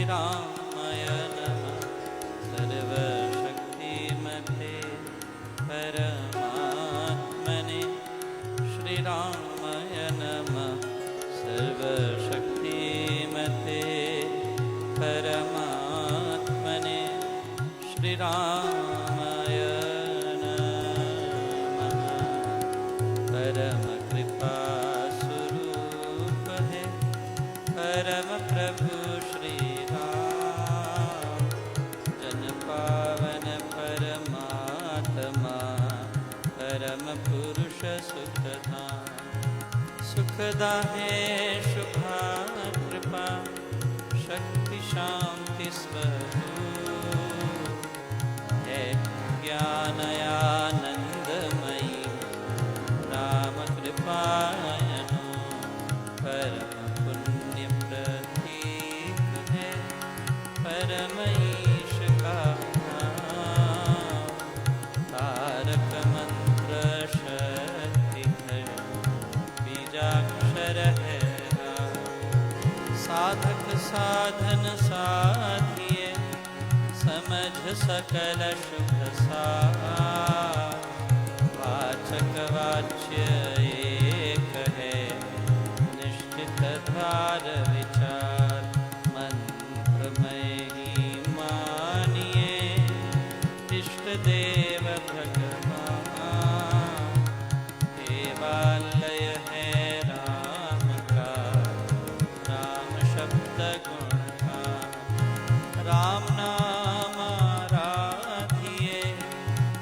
श्रीरामाय नमः सर्वशक्तिमते परमात्मने श्रीरामाय नमः सर्वशक्तिमते परमात्मने श्रीरामाय नमः। परम कृपा स्वरूप है परम प्रभु श्री राम, जन पावन परमात्मा परम पुरुष सुखधाम। सुखदा है शुभा कृपा शक्ति शांति स्वरूप है ज्ञानयानंदमयी राम कृपायनो। परम पुण्य प्रतीक है परम ईश का नाम, तारक मंत्र शक्ति है बीजाक्षर है राम। साधक साधन साधिए समझ सकल शुभ सार, वाचक वाच्य एक है निश्चित धार विचार। मंत्रमय ही मानिए इष्ट देव भगवान, देवालय है राम का राम शब्द गुण का। राम नाम आराधिए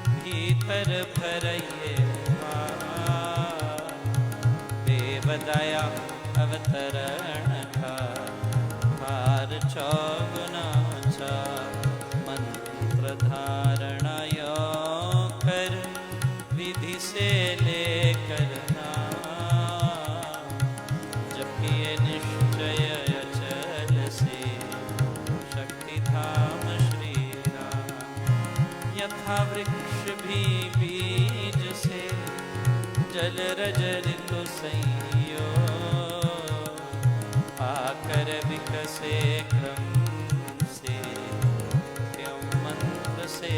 भीतर भरिए देव दया अवतरण का भार चौगुना चार। मंत्र धारणा कर विधि से लेकर नाम, जपिए निश्चय अचल से शक्ति धाम श्री राम। यथा वृक्ष भी बीज से जल रज ऋतु संयोग, आकर विकसे क्रम से त्यों मंत्र से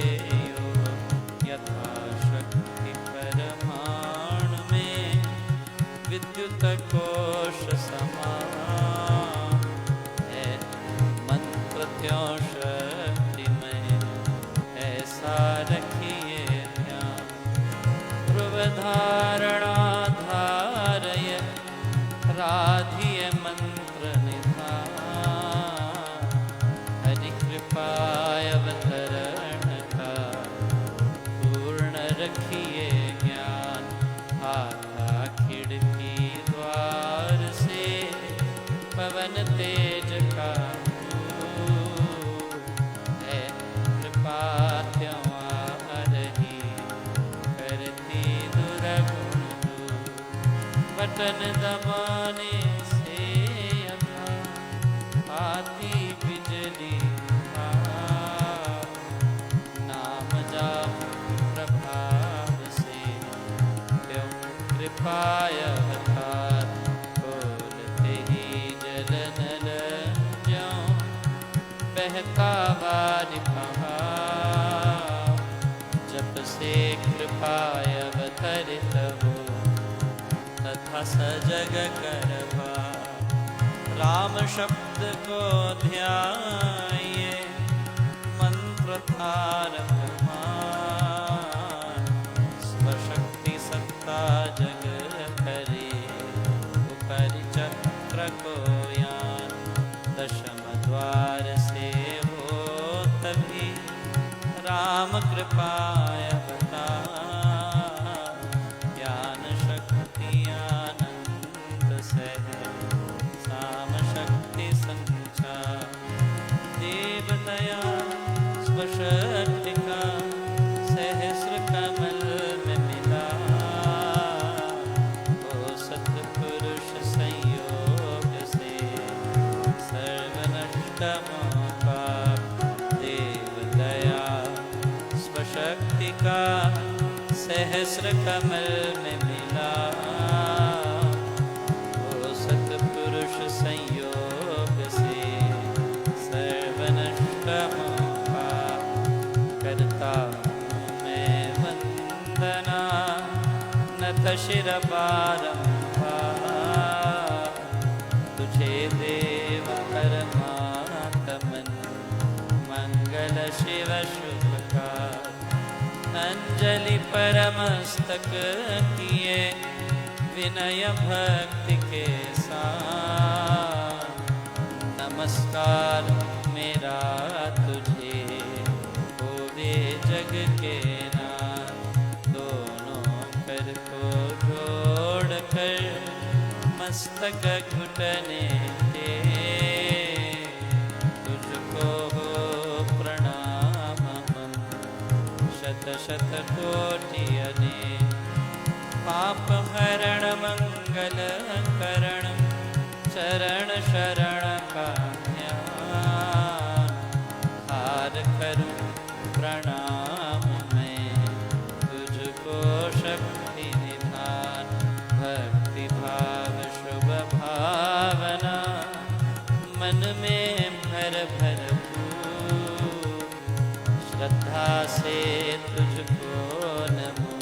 योग। यथा शक्ति परमाणु में विद्युत कोश समान है मंत्र त्यों शक्तिमय ऐसा रखिए ध्यान। ध्रुव धारणा धारय राधिय मंत्र निधान, हरि कृपाय अवतरण का पूर्ण रखिए ज्ञान। आका खिड़की द्वार से पवन तेज का है कृपा त्यों आ रही करती दुर्गुण दूर। बटन दबाने से यथा आती बिजली नाम जाप प्रभाव से त्यों कृपाय अवतार। बोलते ही जल नल ज्यों बहता वारि पहाड़, जब से कृपाय अवतरित हो तथा सजग करवा। राम शब्द को ध्याये मंत्र तारक मान, स्वशक्ति सत्ता जग करे उपरि चक्र को यान। दशम द्वार से हो तभी राम कृपाय अवतार। ज्ञान शक्ति आनंद सह साम शक्ति संचार। देव दया स्वशक्ति का सहस्र कमल में मिला, ओ सतपुरुष संयोग से सर्वनष्ट पाप। देव दया स्वशक्ति का सहस्र कमल में मिला, ओ सतपुरुष संयोग से सर्व शिर बारंबार, तुझे देव परमात्मन मंगल शिव शुभकार। अंजलि परमस्तक किए विनय भक्ति के साथ, नमस्कार मेरा तुझे होवे जग के नाथ। दोनों कर को जोड़ कर मस्तक घुटने दे, तुझको हो प्रणाम हम शत शत कोटि अनेक। पाप हरण मंगल करण चरण शरण का ध्यान। हार करूं प्रणाम मैं तुझको शक्ति निधान। भक्ति भाव शुभ भावना मन में भर भर पूर, श्रद्धा से तुझको नमो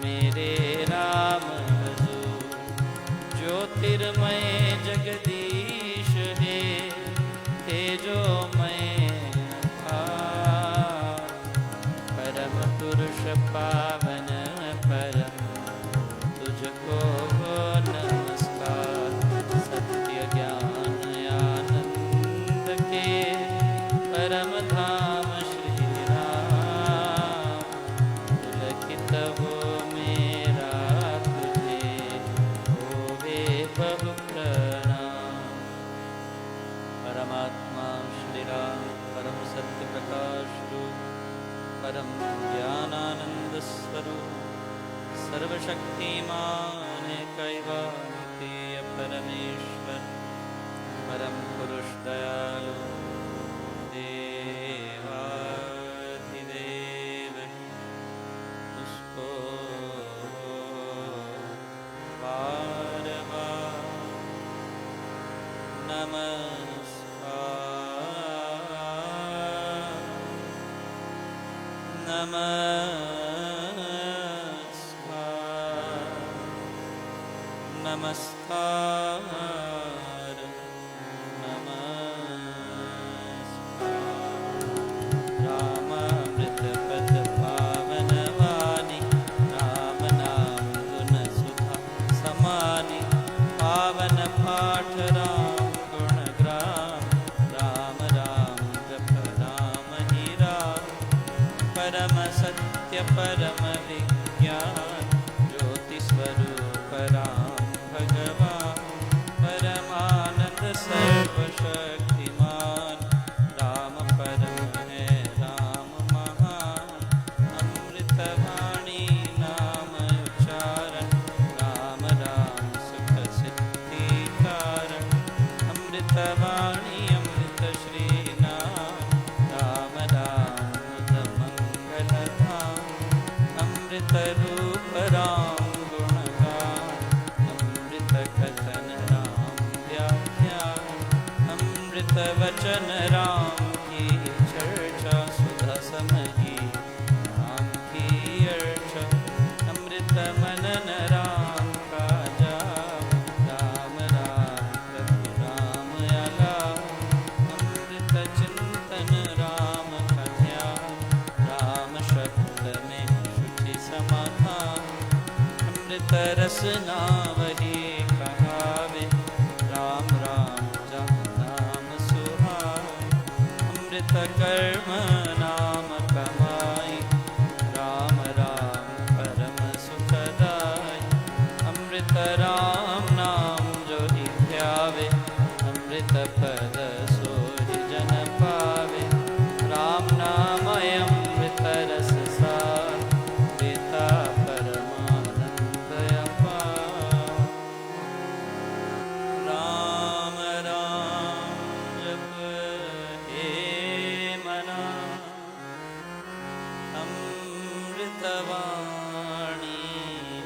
मेरे राम हुजूर। ज्योतिर्मय जगदीश है तेजोमय अपार, परम पुरुष पावन परम तुझको हो नमस्कार। सत्य ज्ञान आनंद के परम धाम श्री राम, पुलकित हो मेरा तुझे होवे बहु प्रणाम। परमात्मा श्री राम परम सत्य प्रकाश रूप, परम ज्ञानानंद स्वरूप, सर्वशक्तिमान कैवातीय परमेश्वर, परम पुरुष दयालु देवाधिदेव, उसको बार बार नमस्कार नमस्कार नमस्कार नमस्कार। रामामृत पद पावन वाणी, राम नाम गुण सुधा समानी। पावन पाठ राम गुण ग्राम, राम राम जप राम ही राम। परम सत्य परम विज्ञान, ज्योति स्वरूप राम भगवान। परमानंद सर्वशक्तिमान, राम परम है राम महान। अमृतवाणी नाम उच्चारण, राम राम सुख सिद्धि कारण। अमृतवाणी अमृत श्री नाम, राम राम मंगल धाम। अमृत रूप राम गुणगान, अमृत कथन राम व्याख्यान। अमृत वचन राम की चर्चा, सुधा समझी राम की अर्चा। अमृत मनन राम का जाप, राम राम प्रभु राम आलाप। अमृत चिंतन राम का ध्यान, राम शब्द में शुचि समाधान। अमृत रसना वही कहावे, राम राम जप नाम सुहावे। अमृत कर्म नाम कमाई, राम राम परम सुखदाई। अमृत राम नाम जो ही ध्यावे, अमृत पद सोहि जन पावे। राम नाम अमृत रस सार, देता परमानंद अपार। राम राम जप हे मना, अमृतवाणी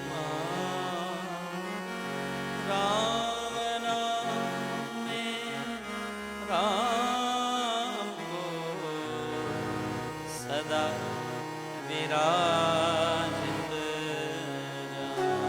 मां। राम नाम में राम को सदा विराजित जान।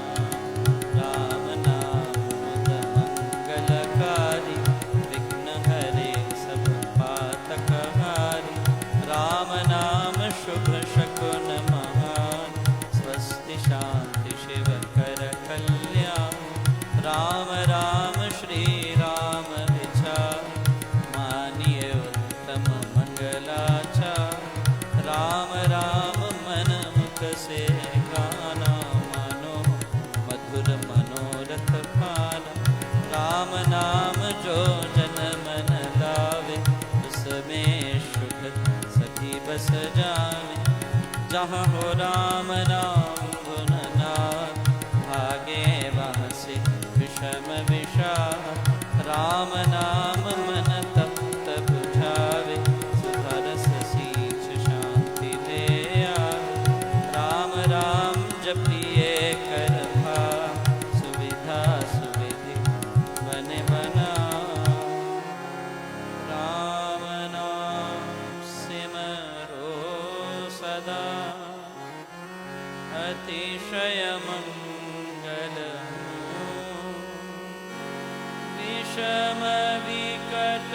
जहाँ हो राम नाम गुण नाथ, भागे वहाँ से विषम विषाद। राम नाम मन तप्त बुझावे, सुधरस सींच शांति ले आवे। राम राम जपिए कर भाव, सुविधा सुविधि बन बना। राम नाम सिमरो सदा, अतिशय मंगल हो। विषम विकट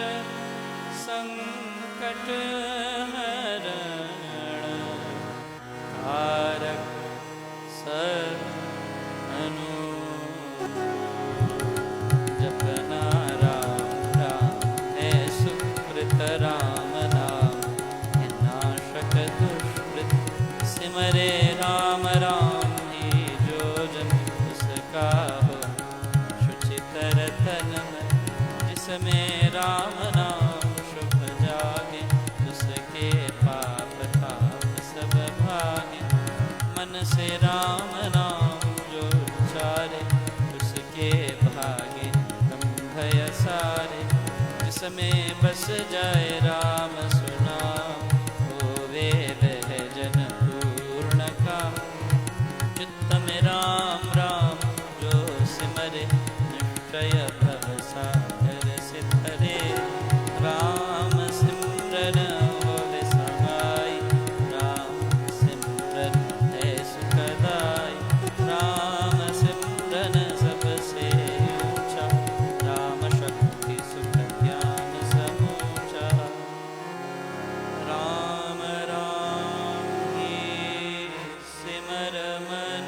संकट हरण, कारक सर्व जपना राम राम है सुकृत। राम नाम है नाशक दुष्कृत। सिमरे राम राम ही जो जन, उसका हो शुचितर तन मन। जिसमें राम नाम शुभ जागे, उसके पाप ताप सब भागे। मन से राम नाम जो उच्चारे, उसके भागे कम भय सारे। जिसमें बस जाए राम सुनाम, होवे वह जन पूर्ण काम। चित्त में राम राम जो सिमरे, निश्चय भव सागर सिद्धरे। राम सिमरन होवे सहाय, राम सिमरन है सुखदाय। राम सिमरन सबसे ऊंचा, राम शक्ति सुख ज्ञान समूचा। राम राम ही सिमर मन,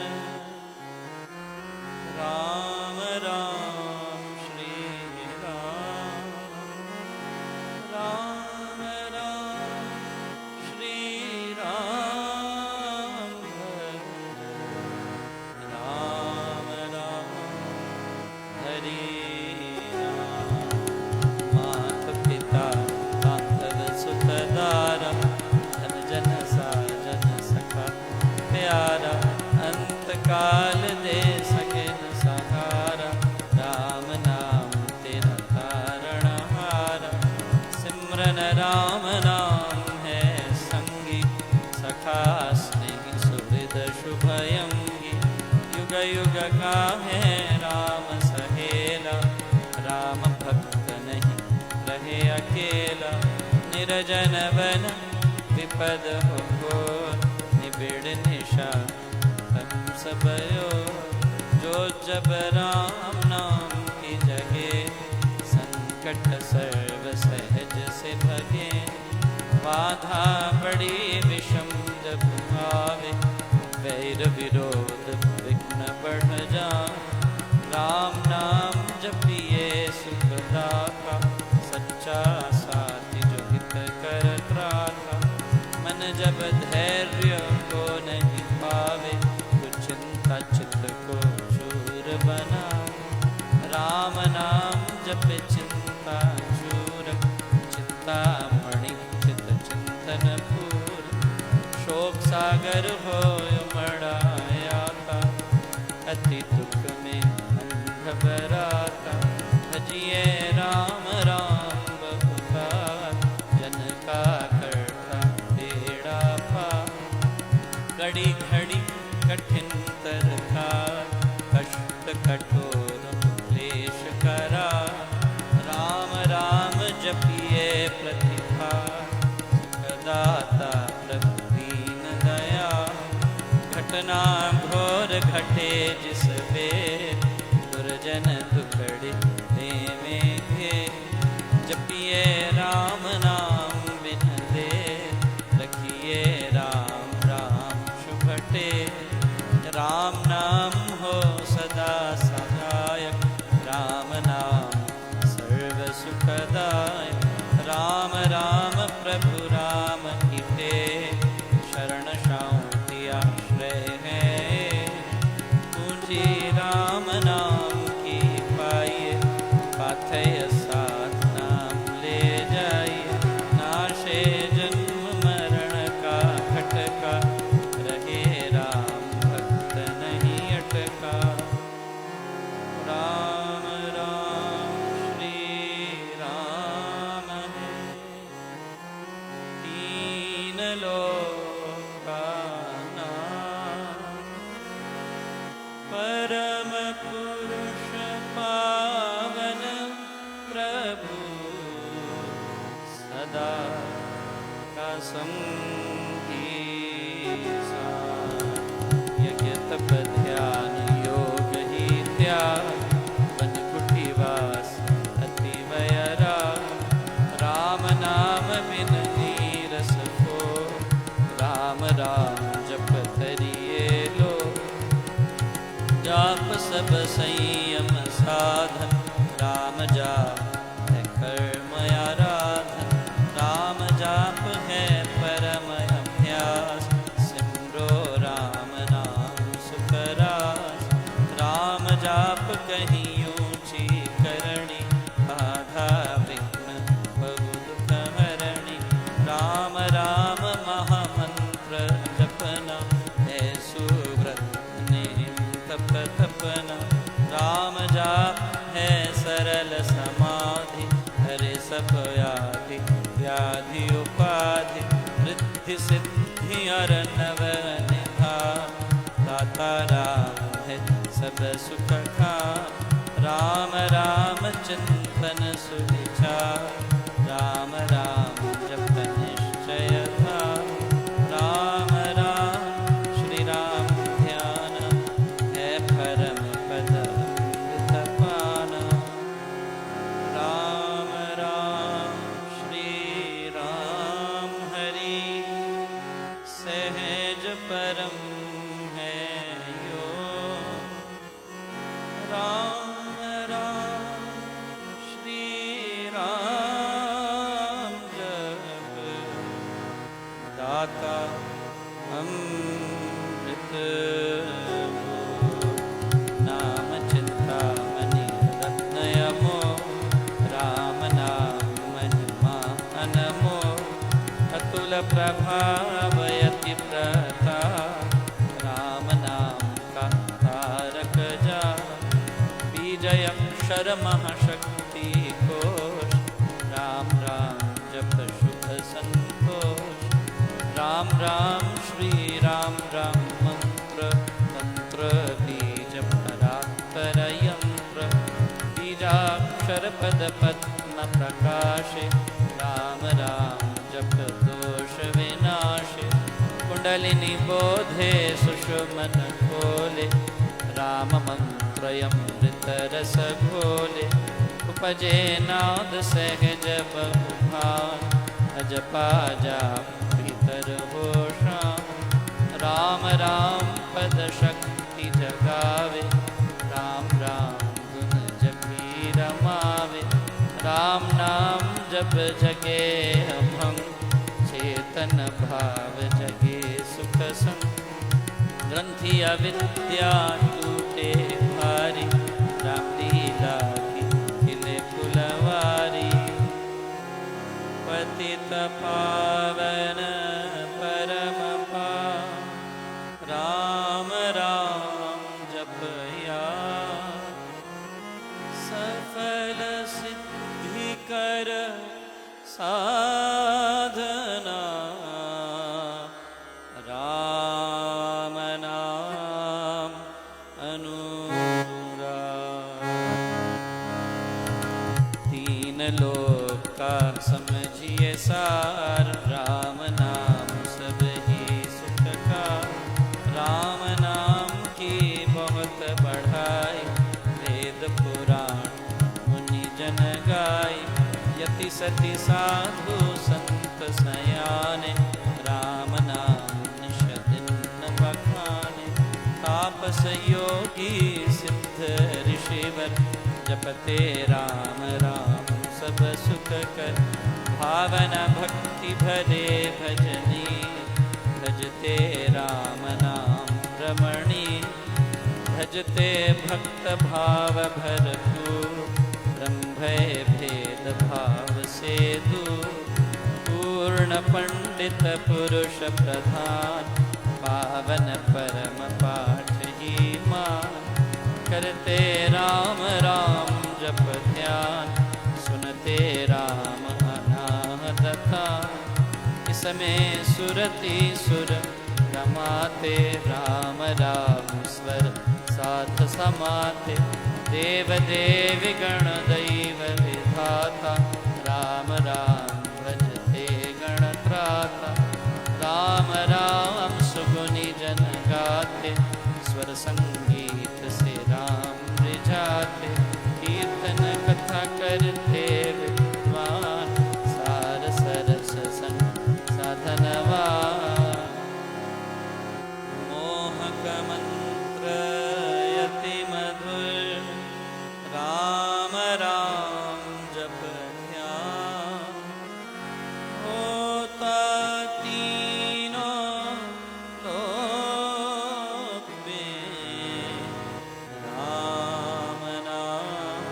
राम राम श्री राम। राम राम श्री राम भज, राम राम हरि राम। मात पिता बांधव सुख दारा, धन जन साजन सखा प्यारा। अंत काल दे सके न सहारा, राम नाम तेरा तारण हारा। सिमरन राम नाम है संगी, सखा स्नेही सुहृद शुभयंगी। युग युग का है राम सहेला, राम भक्त नहीं रहे अकेला। निर्जन वन विपद हो घोर, निबिड़ निशा तम सब ओर। जो जब राम नाम की जगे, संकट सर्व सहज से भगे। बाधा बड़ी विषम जब आवे, वैर विरोध विघ्न बढ़ जाए। राम नाम जपिए सुखदाता, सच्चा साथी जो हित कर त्राता। मन जब धैर्य को नहीं पावे, तो चिंता चित्त को चूर बना। राम नाम जप चिंता चूर, चिंता मणि चित चिंतन पूर। शोक सागर हो मड़ायाता, अति दुख में अंध बराता। भजिए राम राम बहुकार, जन का करता बेड़ा पार। घड़ी घड़ी कठिन तरकार, कष्ट कठोर क्लेश करा। राम राम जपिए प्रतिभा, सुखदाता प्रभु दीन दया। घटना घोर घटे जिस बेर, दुर्जन दुखड़े देवे घेर। जपिए राम नाम बिन देर, रखिए राम राम शुभ टेर। राम नाम हो सदा सहायक, राम नाम सर्व सुखदायक। राम राम प्रभु राम की टेक, शरण शांति आश्रय है। पूंजी राम नाम की पाइए, पाथय साथ नाम ले जाइए। नाशे जन्म मरण का खटका, लोकानां परम पुरुष पावन प्रभु सदा का संगी यज्ञ तप ध्यान योग ही त्याग बन कुटिवास अति वयरा राम नाम बिन नीरस को राम राम जप तरिए लो जाप सब संयम साधन राम जाप है कर्म आराधन राम जाप है परम अभ्यास सिमरो राम नाम सुखरास राम जाप कहीं ऊंची करणी बाधा विघ्न बहु दुख हरणी राम राम महामंत्र जपना है सुव्रत तप तपना राम जाप है सरल समाधि हरे सब व्याधि व्याधि उपाधि रिद्धि सिद्धि और नव निधान दाता राम है सब सुख का राम राम चिंतन सुविचार राम राम जप निश्चय था राम राम श्री राम ध्यान है परम पद पाना राम राम श्री राम हरि सहज परम है यो राम राम श्री राम जप दाता अमृत नाम चिंतामणि रत्नयमो राम नाम महिमा अनमो अतुल प्रभावयति प्रताप राम नाम का तारक जा बीजय अक्षर महाशक्ति कोश राम राम जप शुभ संतोष राम राम श्री राम राम मंत्र तंत्र बीज परात्पर यंत्र बीजाक्षर पद पद्म प्रकाशे राम राम जप दोष विनाशे कुंडलिनी बोधे सुषुमन खोले राम मंत्रयमृत रस घोले उपजे नाद सहज बहुभान अजपा जाप भीतर हो शाम राम राम पद शक्ति जगावे राम राम गुण जपी रमावे राम नाम जप जगे अभंग चेतन भाव जगे सुख संग ग्रंथि अविद्या टूटे भारी राम लीला की खिले फुलवारी पतित पावन परम पावन राम राम जपया सफल सिद्धि कर साधना राम नाम अनुराग तीन लोक का समझिए सार राम नाम सब ही सुख का राम नाम की बहुत बढ़ाई वेद पुराण मुनि जन गाय यति सति साधु संत सयाने राम नाम निश दिन बखाने तापस योगी सिद्ध ऋषिवर जपते राम राम सब सुख कर भावना भक्ति भरे भजनी भजते राम नाम रमणी भजते भक्त भाव भरपूर ब्रह्मय भेद भाव से दूर पूर्ण पंडित पुरुष प्रधान पावन परम पाठ ही मान करते राम राम जप ध्यान सुनते राम अनाहत इस विसमें सुरति सुर रमाते, राम राम स्वर साथ समाते, देव देवी गण दैव विधाता, राम राम भजते गणत्राता, राम राम सुगुनि जन गाते, स्वर संगीत से राम रिझाते, कीर्तन कथा करते विद्वान, सार सरस संग साधनवान, मोहक मंत्र यति मधुर, राम राम जप ध्यान, होता तीनों लोक में, राम नाम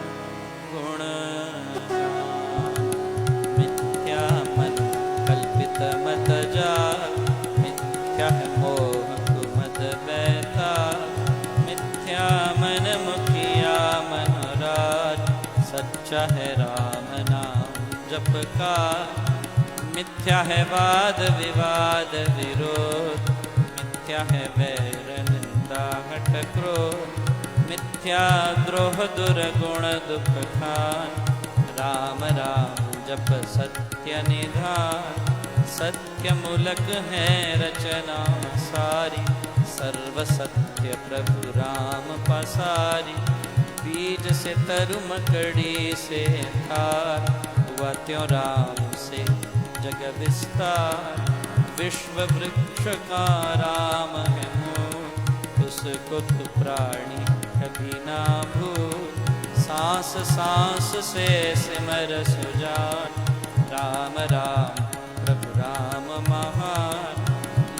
गुण गान, मिथ्या मन कल्पित मत जाल, मिथ्या मोह मद बैता, मिथ्या मन मुखिया मनोराज, सच्चा है राम नाम जप का, मिथ्या है वाद विवाद विरोध, मिथ्या है वैर निंदा हठ क्रोध, मिथ्या द्रोह दुर्गुण दुख खान, राम राम जप सत्य निधान, सत्य मूलक है रचना सारी, सर्व सत्य प्रभु राम पसारी, बीज से तरु मकड़ी से थार, हुआ त्यों राम से जग विस्तार, विश्व वृक्ष का राम है मूल, उसको तो प्राणी कभी ना भूल, सांस सांस से सिमर सुजान, राम राम प्रभु राम महान,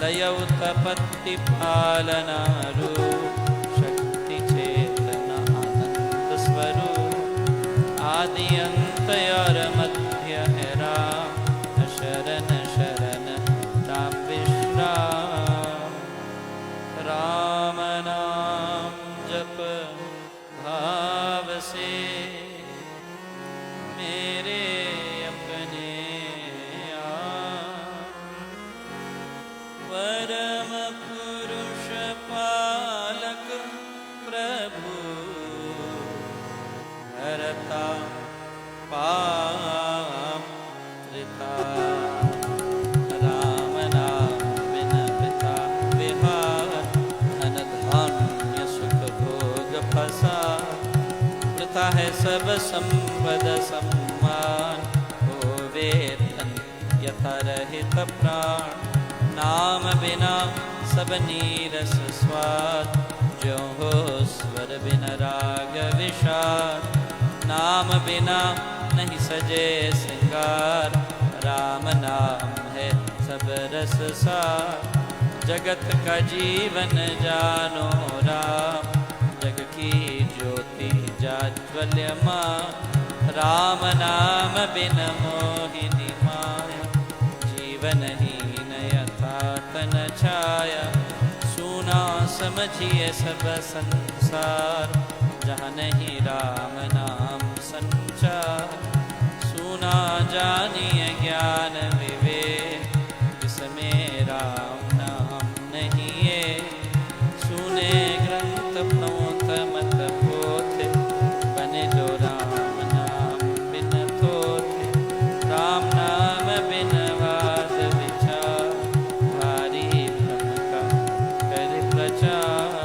लय उत्पत्ति पालना रूप, शक्ति चेतना आनंद स्वरूप, आदि अंत और मध्य है राम, शरण शरण राम विश्राम, राम नाम जप भाव से मेरे अपने आप, परम पुरुष पालक प्रभु, हरता पाप त्रिता, राम नाम बिन पिता विहार, धन धान्य सुख भोग फसार, वृथा है सब संपद सम्मान, होवे धन यथा रहित प्राण, नाम बिना सब नीरस स्वाद, जो हो स्वर बिन राग विषाद, नाम बिना नहीं सजे श्रृंगार, राम नाम है सब रस सार, जगत का जीवन जानो राम, जग की ज्योति जाज्वल्यमान, राम नाम बिन मोहिनी माया, जीवन हीन यथा तन छाया, सुना समझिए सब संसार, जहाँ नहीं राम नाम संचार, सुना जानिए ज्ञान विवेक, इसमें राम नाम नहीं है, सुने ग्रंथ प्रोत मत पोथे, बने जो राम नाम बिन थोथे, राम नाम बिन वाद विचार, भारी भ्रम का कर प्रचार,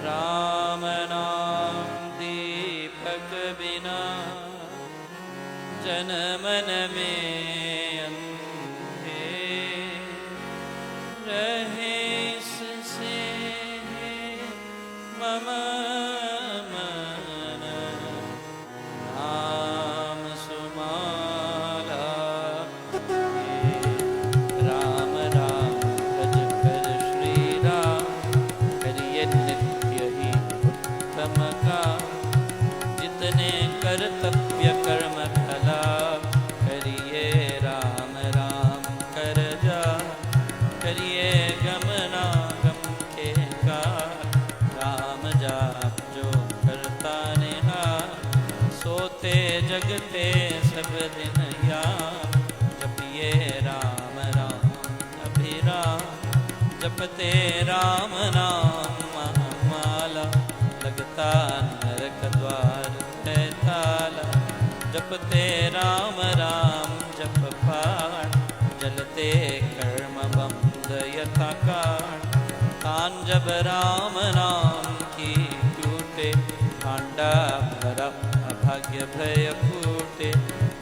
राम नाम दीपक बिना जन मन में अंधे, रहे इससे मम मन, नाम सुमाला हे, राम राम भज कर श्री राम, करिए नित्य ही उत्तम का, जितने कर्तव्य कर्म फला, करिए राम राम कर जा, करिए गमना गम के का, राम जाप जो करता निहार, सोते जगते सब दिन यार, जपिए राम जपते राम नाम महामाला, लगता नरक द्वार है ताला। जपते राम राम जप पाठ, जलते कर्म बंध यथा काट। कान जब राम नाम की टूटे, भांडा भरा अभाग्य भय फूटे।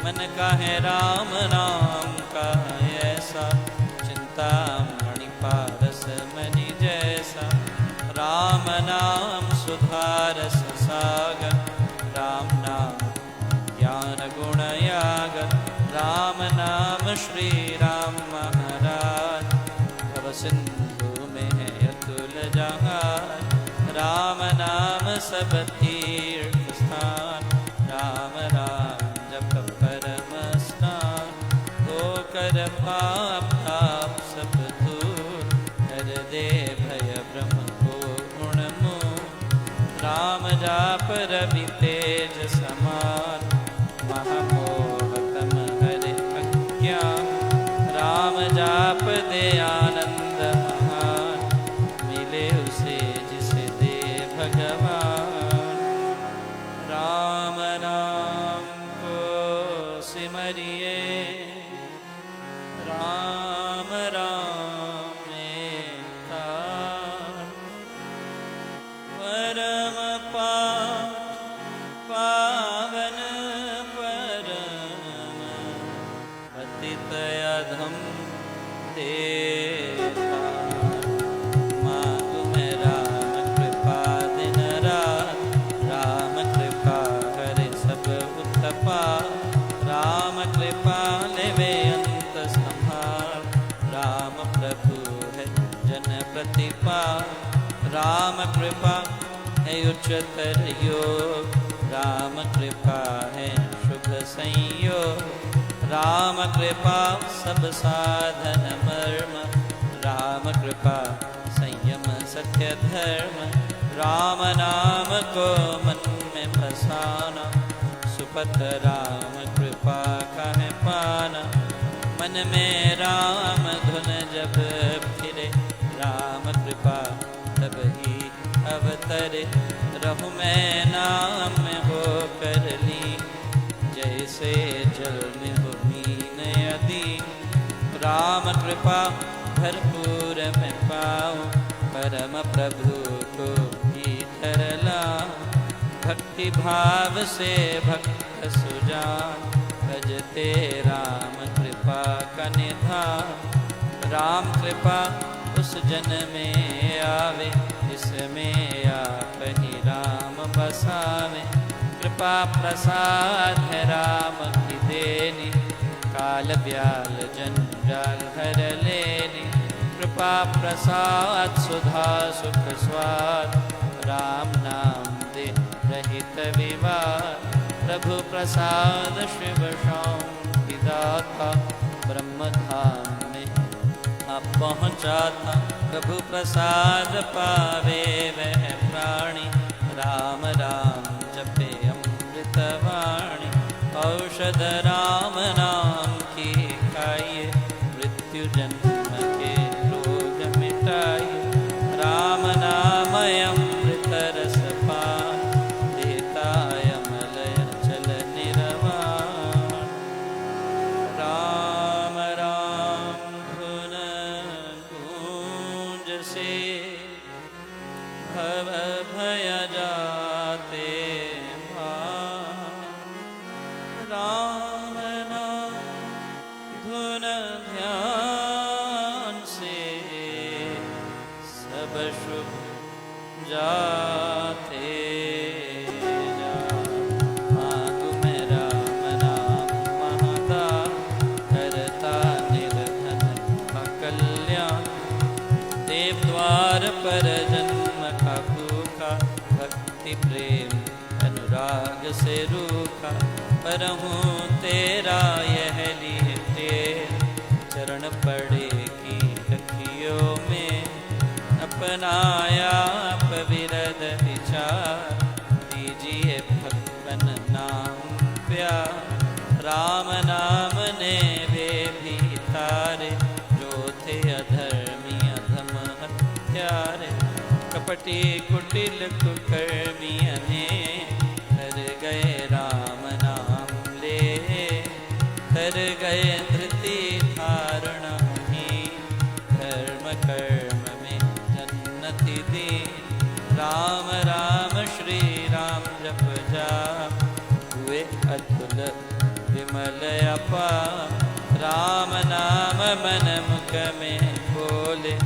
मन का है राम नाम का ऐसा, चिंता मणि पारस मणि जैसा। राम नाम सुधारस सागर, राम नाम ज्ञान गुण यागर। राम नाम श्री राम महाराज, भव सिंधु में है अतुल जहान। राम नाम सब तीर्थ स्थान, राम राम जप परम स्नान। होकर पाप ताप सब दूर, हर दे भय ब्रह्म को गुण मूल। राम जाप रवि तेज समान, महामोह तम हरे अज्ञान। राम जाप दे आनंद महान, मिले उसे जिसे दे भगवान। राम नाम को सिमरिए, राम राम एकता। परम पावन परम पतित अधम देता। मांगू मैं राम कृपा दिन रात, राम कृपा करे सब उत्तपा। राम कृपा लेवे अंत संहार, राम प्रभु है जन प्रतिपाल। राम कृपा है उच्चतर योग, राम कृपा है शुभ संयोग। राम कृपा सब साधन मर्म, राम कृपा संयम सत्य धर्म। राम नाम को मन में बसाना, सुपथ राम कृपा का है पाना। मन में राम धुन जब फिरे, राम कृपा तब ही अवतरे। रहूं मैं नाम में हो कर ली, जैसे जल में हो मीन यदि। राम कृपा भरपूर मैं पाऊं, परम प्रभु को भीतर लाऊं। भक्ति भाव से भक्त सुजान, भजते राम कृपा का निधान। राम कृपा उस जन में आवे, जिसमें आप ही राम बसावे। कृपा प्रसाद है राम की देनी, काल ब्याल जंजाल हर लेनी। कृपा प्रसाद सुधा सुख स्वाद, राम नाम दे रहित विवाद। प्रभु प्रसाद शिव शांति दाता, ब्रह्म धाम में आप पहुँचाता। प्रभु प्रसाद पावे वह प्राणी, राम राम जपे अमृत वाणी। औषध राम नाम की खाइए, मृत्यु जन्म के रोग मिटाइए। राम नाम अमृत रस पान, देता अमल चल निर्वाण। राम राम धुन गूंज से, भव भय जाते भाग। राम नाम धुन ध्यान से, सब शुभ जाते जात। मांगू मैं राम नाम महादान, करता निर्धन का कल्याण। देव द्वार पर जन्म का भूखा, भक्ति प्रेम अनुराग से रूखा। परहूँ तेरा यह लिए तेल, चरण पड़े की अखियों में। अपनाया विरद विचार, दीजिए भगवन नाम प्यार। राम नाम ने वे भी तारे, जो थे अधर्मी अधम कपटी कुटिल कुकर्मियने कर गए राम नाम ले, कर गए धृति धारण ही, धर्म कर्म में जन्नति दी। राम राम श्री राम जप जाप, हुए अतुल विमल अपार। राम नाम मन मुख में बोले,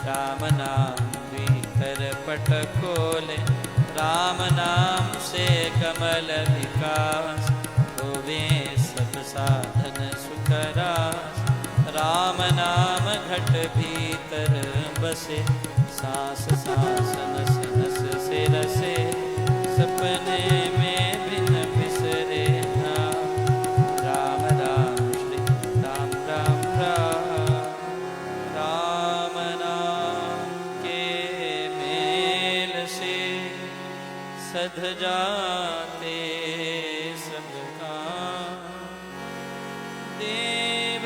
राम नाम भीतर पट खोले। राम नाम से कमल विकास, होवे सब साधन सुख रास। राम नाम घट भीतर बसे, सांस सांस नस नस से रसे। सपने में बिन बिसरे ना, राम राम श्री राम राम राम। राम नाम के मेल से सध जाते सब काम। देव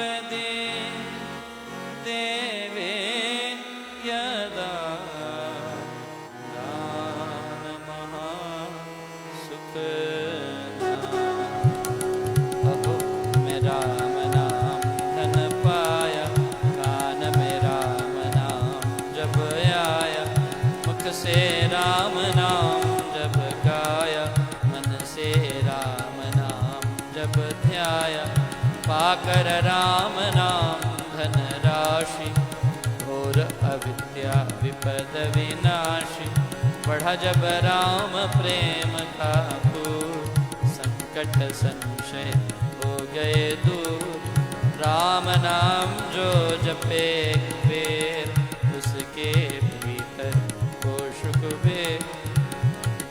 देवे यदा, दान महा सुख अहो में राम नाम धन पाया। कान में राम नाम जब आया, मुख से राम नाम जब गाया। मन से राम नाम जब ध्याया, पाकर राम नाम धन राशि। घोर अविद्या विपद विनाशी, बढ़ा जब राम प्रेम का पूर। संकट संशय हो गए दूर, राम नाम जो जपे बेर। उसके भीतर हो सुखबेर,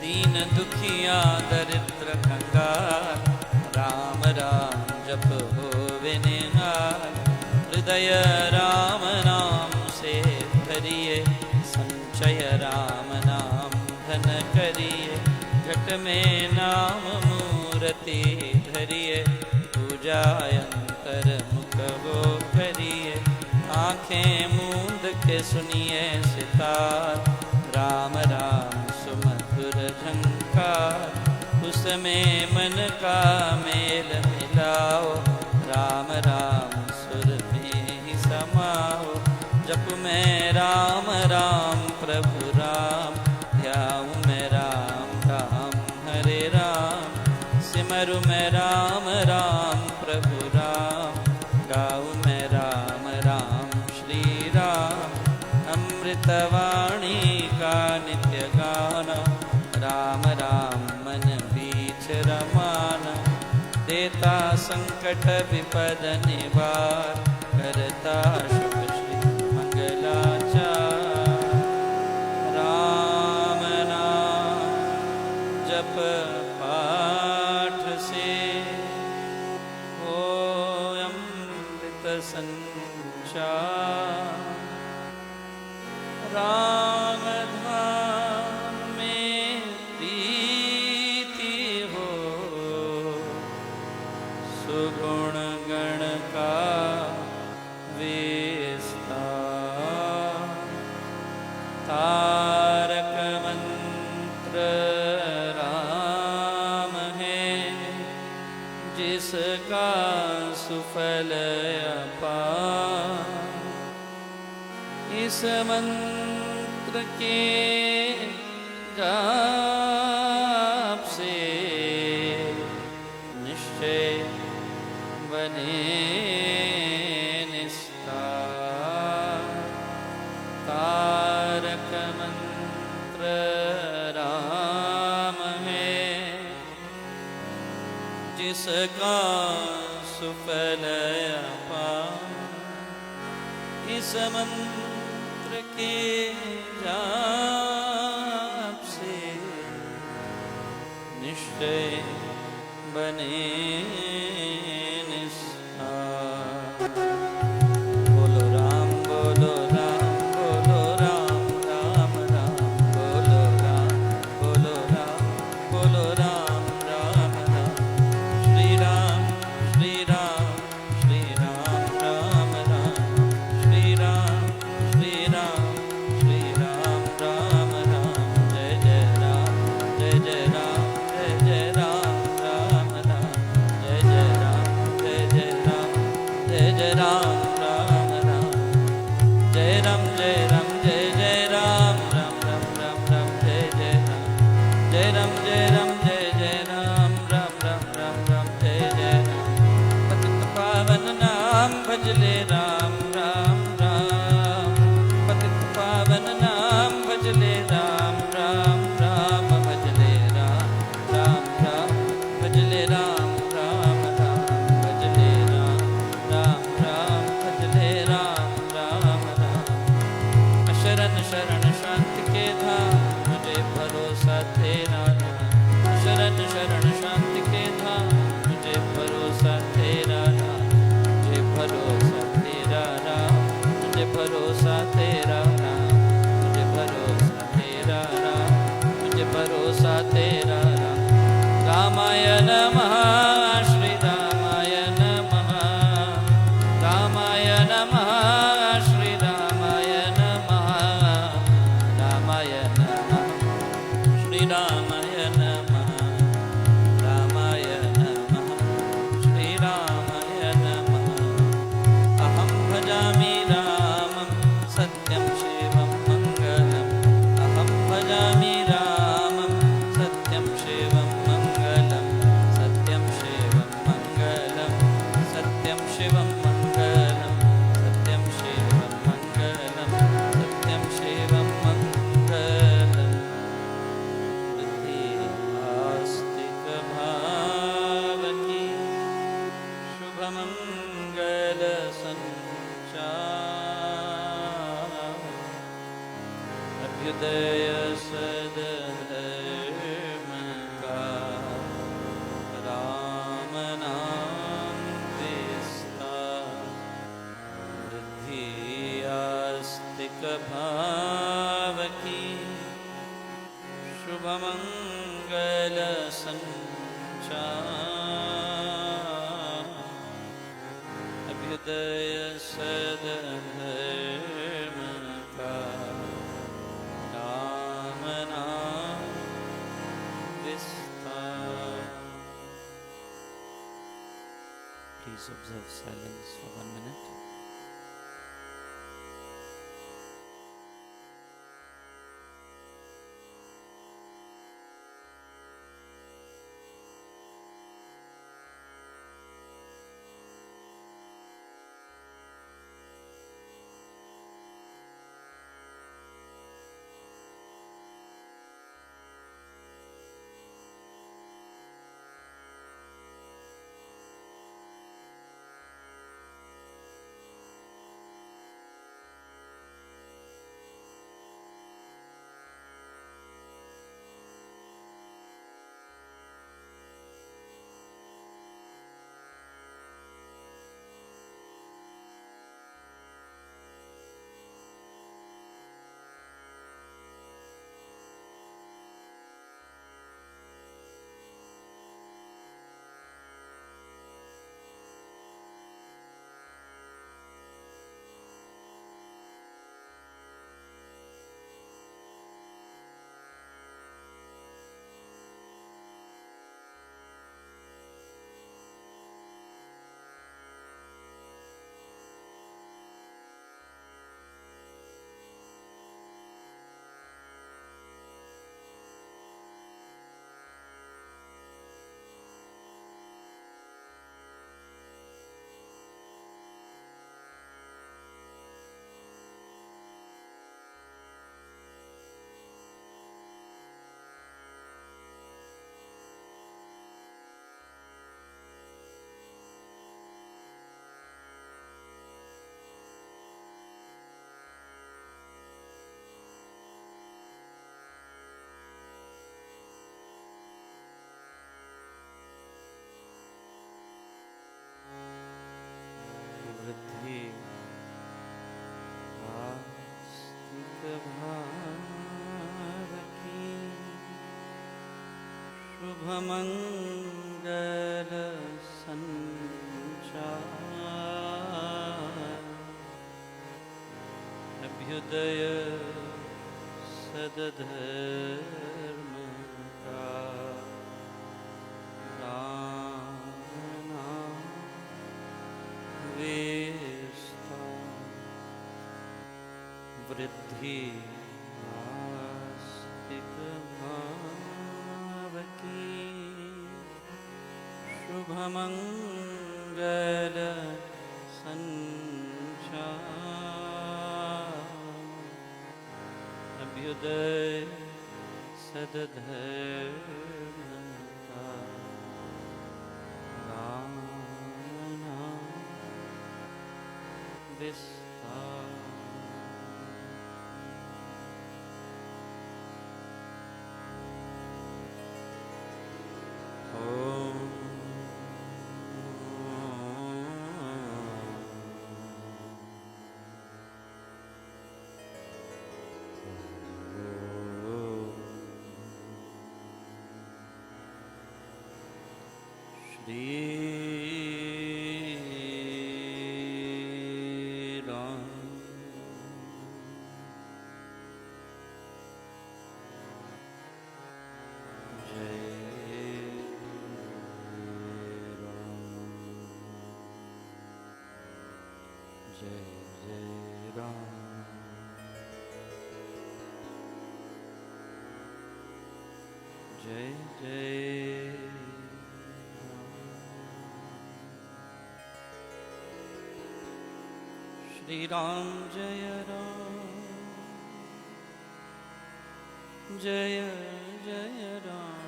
दीन दुखिया दरिद्र कंगाल। राम राम जप होवे निहाल, हृदय राम नाम से भरिए। संचय राम नाम धन करिए, घट में नाम मूर्ति धरिए। पूजा अंतर मुख वो करिए, आँखें मूंद के सुनिए सितार। राम राम सुमधुर झंकार, उसमें मन का मेल मिलाओ। राम राम सुर में ही समाओ, जप में राम राम प्रभु राम। ध्याऊं मैं राम राम हरे राम, सिमरु मैं राम राम प्रभु राम। गाऊं मैं राम राम श्री राम, अमृतवाणी का नित्य गाना। राम राम मन बीच रमाना, देता संकट विपद निवार। करता शुभ श्री मंगलाचार। राम नाम जप पाठ से हो अमृत संचार। राम धाम में प्रीति हो, सुगुण गण का विस्तार। तारक मंत्र राम है, जिसका सुफल अपार। इस मंत्र के जाप से निश्चय बने निस्तार। तारक मंत्र राम है, जिसका सुफल अपार। इस मंत्र के जाप से निश्चय बने निस्तार। बोलो राम बोलो राम बोलो राम, राम राम बोलो राम बोलो राम बोलो राम, राम राम। श्री राम श्री राम श्री राम राम राम। श्री राम श्री राम श्री राम राम राम। भजले राम राम राम, पतित पावन नाम भजले राम राम राम, भजले राम राम राम, भजले राम राम राम, भजले राम राम राम, भजले राम राम राम। शरण शरण शांति के धाम, मुझे भरोसा तेरा नाम। शरण शरण शांति के धाम, मुझे भरोसा तेरा नाम। मुझे भरोसा तेरा नाम, मुझे भरोसा तेरा नाम, मुझे भरोसा तेरा नाम, मुझे भरोसा तेरा नाम। रामाय नमः, श्री रामाय नमः, रामाय नमः, श्री रामाय नमः, रामाय नमः, श्री रामाय नमः, रामाय नमः, श्री रामाय नमः। अहं भजामि रामं सत्यं शिवं मङ्गलम्, अहं भजामि रामं सत्यं शिवं मङ्गलम्, सत्यं शिवं मङ्गलम्, सत्यं शिवं मङ्गलम्, सत्यं शिवं मङ्गलम्, सत्यं शिवं मङ्गलम्। वृद्धि आस्तिक भावकी, शुभमङ्गल सञ्चार, अभ्युदय सदधर्म का, राम नाम विस्तार। वृद्धि आस्तिक भावकी, शुभमङ्गल सञ्चार, अभ्युदय सदधर्म का, राम नाम विस्तार। Please observe silence for 1 minute. वृद्धि आस्तिक भावकी, शुभमङ्गल सञ्चार, अभ्युदय सदधर्म का, राम नाम विस्तार। वृद्धि आस्तिक भावकी, शुभमङ्गल सञ्चार, अभ्युदय सदधर्मता राम नाम विस्तार। जय जय श्री राम जय राम जय जय राम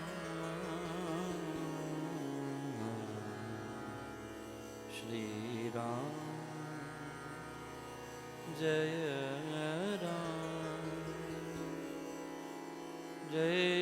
श्री राम जय राम जय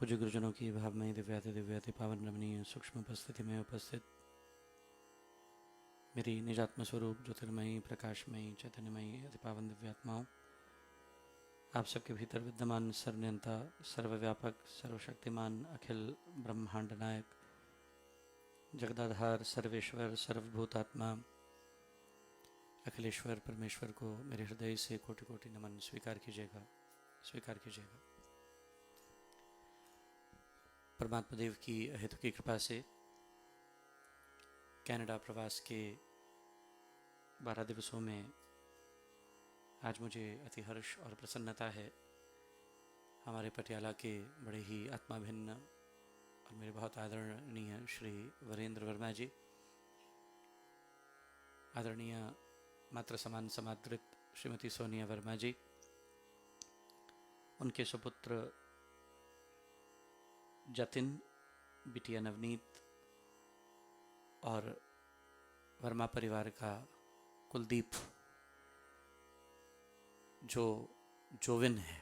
पूज्य गुरुजनों की भावमयी दिव्याति दिव्याति पावन रमणीय सूक्ष्म उपस्थिति में उपस्थित मेरी निजात्म स्वरूप ज्योतिर्मयी प्रकाशमयी चैतन्यमयी अति पावन दिव्यात्माओं, आप सबके भीतर विद्यमान सर्वनियंता सर्वव्यापक सर्वशक्तिमान अखिल ब्रह्मांड नायक जगदाधार सर्वेश्वर सर्वभूतात्मा अखिलेश्वर परमेश्वर को मेरे हृदय से कोटि कोटि नमन स्वीकार कीजिएगा, स्वीकार कीजिएगा। परमात्मा देव की हेतु की कृपा से कनाडा प्रवास के 12 दिवसों में आज मुझे अति हर्ष और प्रसन्नता है हमारे पटियाला के बड़े ही आत्माभिन्न और मेरे बहुत आदरणीय श्री वीरेंद्र वर्मा जी, आदरणीय मातृ समान समादृत श्रीमती सोनिया वर्मा जी, उनके सुपुत्र जतिन, बिटिया नवनीत और वर्मा परिवार का कुलदीप जो जोविन है,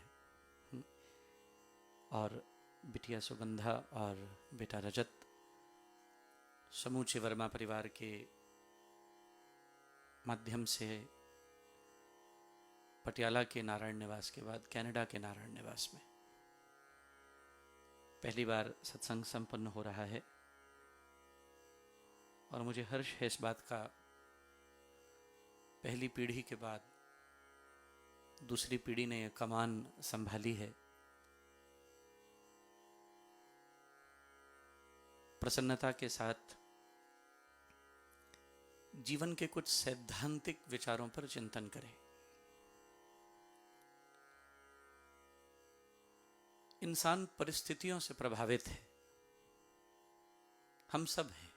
और बिटिया सुगंधा और बेटा रजत, समूचे वर्मा परिवार के माध्यम से पटियाला के नारायण निवास के बाद कनाडा के नारायण निवास में पहली बार सत्संग संपन्न हो रहा है। और मुझे हर्ष है इस बात का, पहली पीढ़ी के बाद दूसरी पीढ़ी ने यह कमान संभाली है। प्रसन्नता के साथ जीवन के कुछ सैद्धांतिक विचारों पर चिंतन करें। इंसान परिस्थितियों से प्रभावित है, हम सब हैं,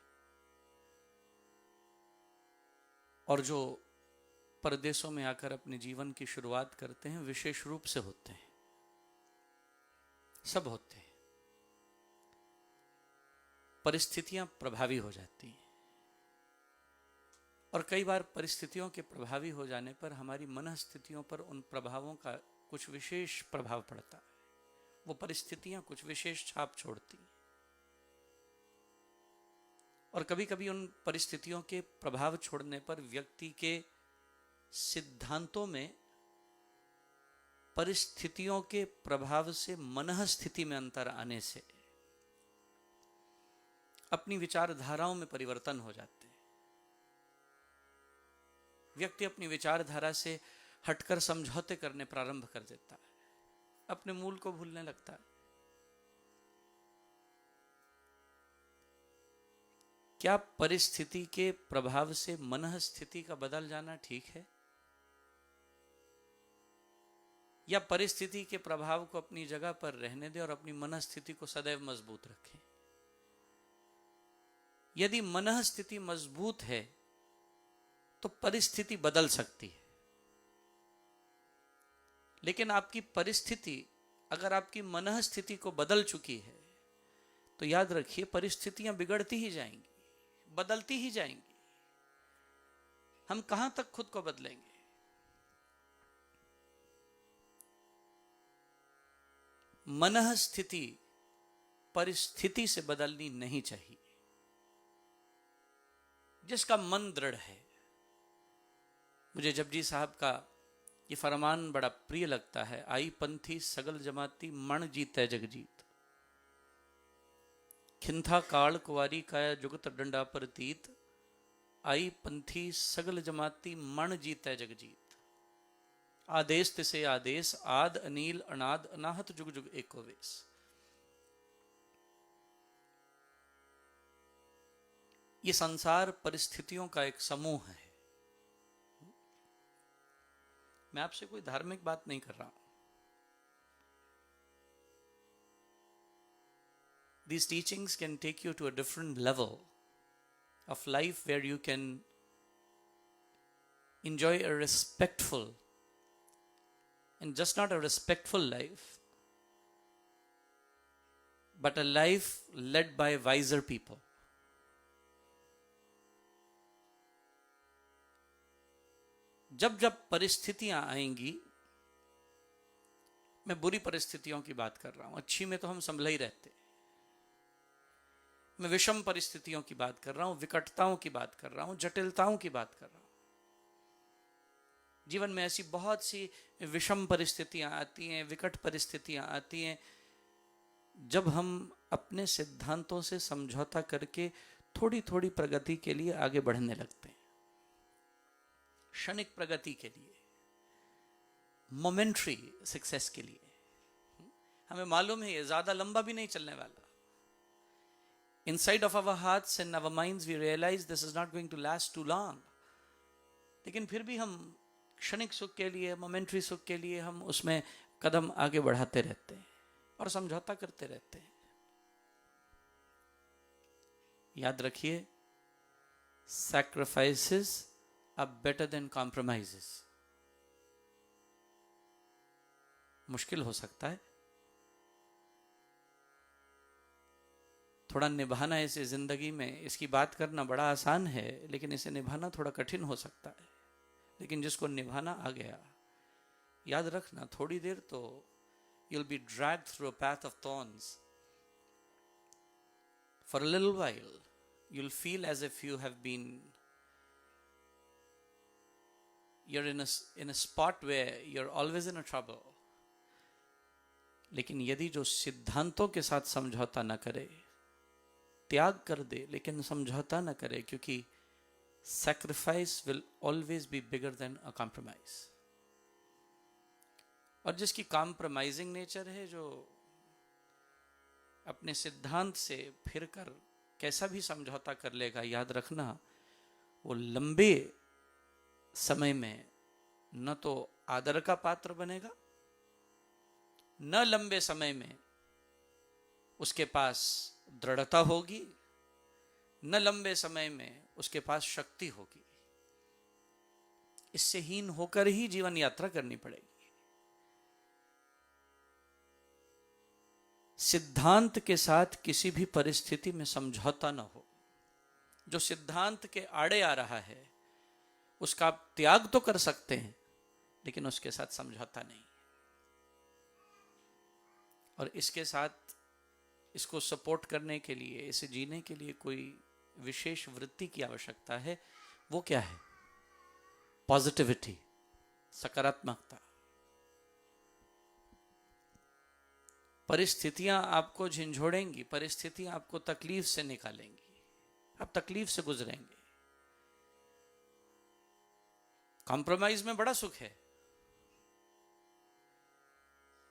और जो परदेशों में आकर अपने जीवन की शुरुआत करते हैं विशेष रूप से होते हैं, सब होते हैं। परिस्थितियां प्रभावी हो जाती हैं और कई बार परिस्थितियों के प्रभावी हो जाने पर हमारी मनस्थितियों पर उन प्रभावों का कुछ विशेष प्रभाव पड़ता है, वो परिस्थितियां कुछ विशेष छाप छोड़ती हैं। और कभी कभी उन परिस्थितियों के प्रभाव छोड़ने पर व्यक्ति के सिद्धांतों में परिस्थितियों के प्रभाव से मनःस्थिति में अंतर आने से अपनी विचारधाराओं में परिवर्तन हो जाते हैं। व्यक्ति अपनी विचारधारा से हटकर समझौते करने प्रारंभ कर देता है, अपने मूल को भूलने लगता है। क्या परिस्थिति के प्रभाव से मनःस्थिति का बदल जाना ठीक है, या परिस्थिति के प्रभाव को अपनी जगह पर रहने दें और अपनी मनःस्थिति को सदैव मजबूत रखें? यदि मनःस्थिति मजबूत है तो परिस्थिति बदल सकती है, लेकिन आपकी परिस्थिति अगर आपकी मनःस्थिति को बदल चुकी है तो याद रखिए परिस्थितियां बिगड़ती ही जाएंगी, बदलती ही जाएंगी। हम कहां तक खुद को बदलेंगे? मनःस्थिति परिस्थिति से बदलनी नहीं चाहिए। जिसका मन दृढ़ है, मुझे जपजी साहब का ये फरमान बड़ा प्रिय लगता है, आई पंथी सगल जमाती मण जीतै जगजीत, खिंथा काल कुवारी काया जुगत डंडा परतीत, आई पंथी सगल जमाती मण जीतै जगजीत, आदेश तिसे आदेश आद अनील अनाद अनाहत जुग जुग एको वेश। ये संसार परिस्थितियों का एक समूह है। मैं आपसे कोई धार्मिक बात नहीं कर रहा हूं। These teachings can take you to a different level of life where you can enjoy a respectful, and just not a respectful life, but a life led by wiser people. जब जब परिस्थितियां आएंगी मैं बुरी परिस्थितियों की बात कर रहा हूं, अच्छी में तो हम संभल ही रहते। मैं विषम परिस्थितियों की बात कर रहा हूं, विकटताओं की बात कर रहा हूं, जटिलताओं की बात कर रहा हूं। जीवन में ऐसी बहुत सी विषम परिस्थितियां आती हैं, विकट परिस्थितियां आती हैं, जब हम अपने सिद्धांतों से समझौता करके थोड़ी थोड़ी प्रगति के लिए आगे बढ़ने लगते हैं, क्षणिक प्रगति के लिए, मोमेंट्री सक्सेस के लिए। हमें मालूम है ये ज्यादा लंबा भी नहीं चलने वाला। Inside of our hearts and our minds we realize this is not going to last too long. लेकिन फिर भी हम क्षणिक सुख के लिए, मोमेंट्री सुख के लिए हम उसमें कदम आगे बढ़ाते रहते हैं और समझौता करते रहते हैं। याद रखिए, sacrifices are better than compromises. मुश्किल हो सकता है, थोड़ा निभाना इसे जिंदगी में, इसकी बात करना बड़ा आसान है, लेकिन इसे निभाना थोड़ा कठिन हो सकता है। लेकिन जिसको निभाना आ गया, याद रखना, थोड़ी देर तो you'll be dragged through a path of thorns. For a little while, you'll feel as if you have been, you're in a spot where you're always in a trouble. लेकिन यदि जो सिद्धांतों के साथ समझौता न करे, त्याग कर दे लेकिन समझौता न करे, क्योंकि sacrifice will always be bigger than a compromise. और जिसकी कॉम्प्रोमाइजिंग नेचर है, जो अपने सिद्धांत से फिर कर कैसा भी समझौता कर लेगा, याद रखना वो लंबे समय में न तो आदर का पात्र बनेगा, न लंबे समय में उसके पास दृढ़ता होगी, न लंबे समय में उसके पास शक्ति होगी। इससे हीन होकर ही जीवन यात्रा करनी पड़ेगी। सिद्धांत के साथ किसी भी परिस्थिति में समझौता न हो। जो सिद्धांत के आड़े आ रहा है उसका आप त्याग तो कर सकते हैं, लेकिन उसके साथ समझौता नहीं। और इसके साथ इसको सपोर्ट करने के लिए, इसे जीने के लिए कोई विशेष वृत्ति की आवश्यकता है। वो क्या है? पॉजिटिविटी, सकारात्मकता। परिस्थितियां आपको झंझोड़ेंगी, परिस्थितियां आपको तकलीफ से निकालेंगी, आप तकलीफ से गुजरेंगे। कॉम्प्रोमाइज में बड़ा सुख है।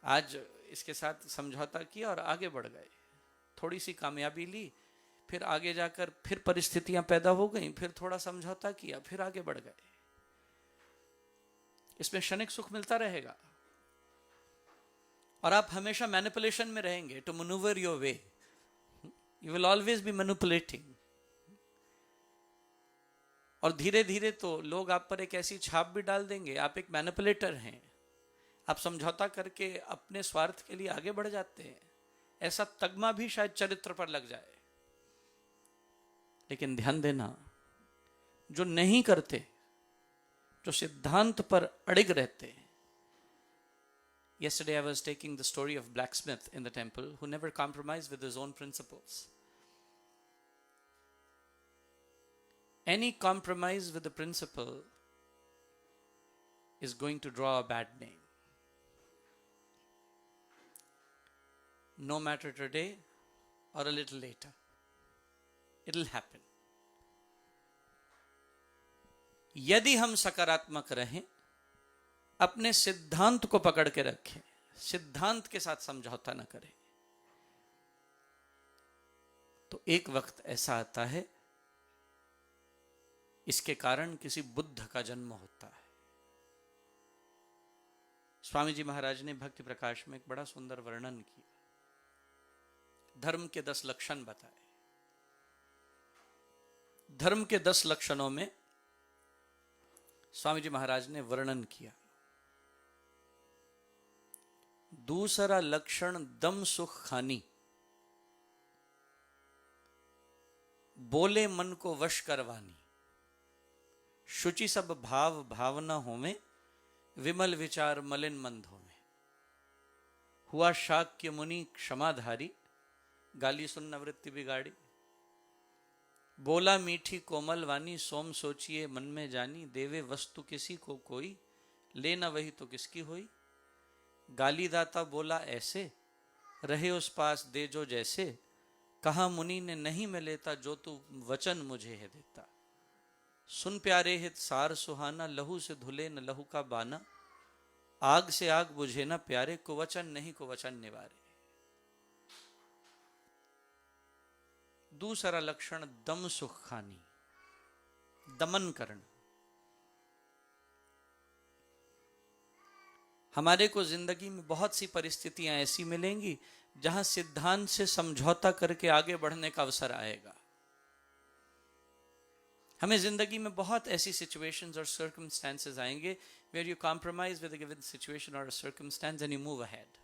आज इसके साथ समझौता किया और आगे बढ़ गए, थोड़ी सी कामयाबी ली, फिर आगे जाकर फिर परिस्थितियां पैदा हो गई, फिर थोड़ा समझौता किया, फिर आगे बढ़ गए। इसमें क्षणिक सुख मिलता रहेगा और आप हमेशा मैनिपुलेशन में रहेंगे। To manoeuvre your way, you will always be manipulating. और धीरे धीरे तो लोग आप पर एक ऐसी छाप भी डाल देंगे, आप एक मैनिपुलेटर हैं, आप समझौता करके अपने स्वार्थ के लिए आगे बढ़ जाते हैं। ऐसा तगमा भी शायद चरित्र पर लग जाए। लेकिन ध्यान देना, जो नहीं करते, जो सिद्धांत पर अड़िग रहते हैं। Yesterday I was taking the story of blacksmith in the temple who never compromised with his own principles. Any compromise with the principle is going to draw a bad name. No matter today or a little later, it'll happen. यदि हम सकारात्मक रहें, अपने सिद्धांत को पकड़ के रखें, सिद्धांत के साथ समझौता न करें, तो एक वक्त ऐसा आता है, इसके कारण किसी बुद्ध का जन्म होता है। स्वामी जी महाराज ने भक्ति प्रकाश में एक बड़ा सुंदर वर्णन किया, धर्म के 10 लक्षण बताए। धर्म के 10 लक्षणों में स्वामी जी महाराज ने वर्णन किया। दूसरा लक्षण दम सुख खानी, बोले मन को वश करवानी, शुचि सब भाव भावना होवे, विमल विचार मलिन मंद होवे। हुआ शाक्य मुनि क्षमाधारी, गाली सुन वृत्ति बिगाड़ी। बोला मीठी कोमल वाणी, सोम सोचिए मन में जानी। देवे वस्तु किसी को कोई, लेना वही तो किसकी होई। गाली दाता बोला ऐसे, रहे उस पास दे जो जैसे। कहा मुनि ने नहीं मैं लेता, जो तू वचन मुझे है देता। सुन प्यारे हित सार सुहाना, लहू से धुले न लहू का बाना। आग से आग बुझे न प्यारे, कुवचन नहीं कुवचन निवारे। दूसरा लक्षण दम सुख खानी, दमन करना। हमारे को जिंदगी में बहुत सी परिस्थितियां ऐसी मिलेंगी जहां सिद्धांत से समझौता करके आगे बढ़ने का अवसर आएगा। हमें जिंदगी में बहुत ऐसी सिचुएशंस और सर्कमस्टेंसेस आएंगे where you compromise with a given situation or a circumstance and you move ahead.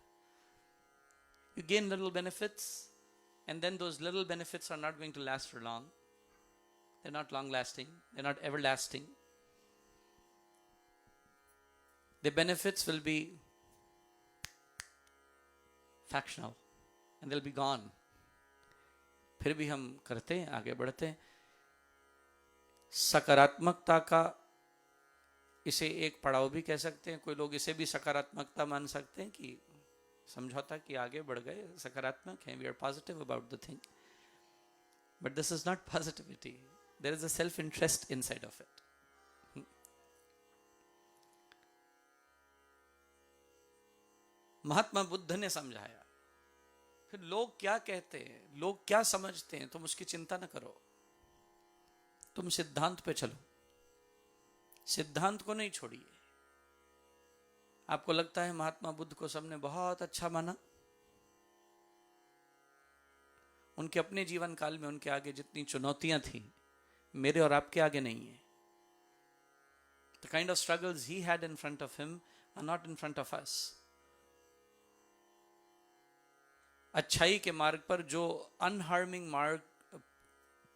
You gain little benefits, and then those little benefits are not going to last for long. They're not long lasting, they're not everlasting. The benefits will be factional and they'll be gone. फिर भी हम करते हैं, आगे बढ़ते हैं। सकारात्मकता का इसे एक पड़ाव भी कह सकते हैं। कोई लोग इसे भी सकारात्मकता मान सकते हैं कि समझौता कि आगे बढ़ गए, सकारात्मक हैं, we are positive about the thing. But this is not positivity, there is a self interest inside of it. Mahatma Buddha ने समझाया। फिर लोग क्या कहते हैं, लोग क्या समझते हैं, तुम उसकी चिंता न करो, तुम सिद्धांत पे चलो, सिद्धांत को नहीं छोड़िए। आपको लगता है महात्मा बुद्ध को सबने बहुत अच्छा माना? उनके अपने जीवन काल में उनके आगे जितनी चुनौतियां थी, मेरे और आपके आगे नहीं है। The kind of struggles he had in front of him are not in front of us. अच्छाई के मार्ग पर जो अनहार्मिंग मार्ग,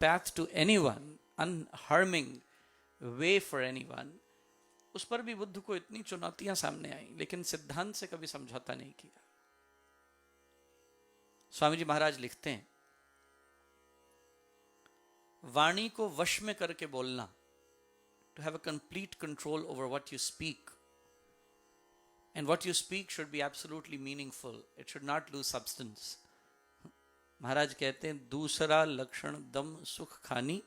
path to anyone, unharming way for anyone, उस पर भी बुद्ध को इतनी चुनौतियां सामने आई, लेकिन सिद्धांत से कभी समझौता नहीं किया। स्वामी जी महाराज लिखते हैं, वाणी को वश में करके बोलना, to have a complete control over what you speak, and what you speak should be absolutely meaningful, it should not lose substance. महाराज कहते हैं, दूसरा लक्षण दम सुख खानी,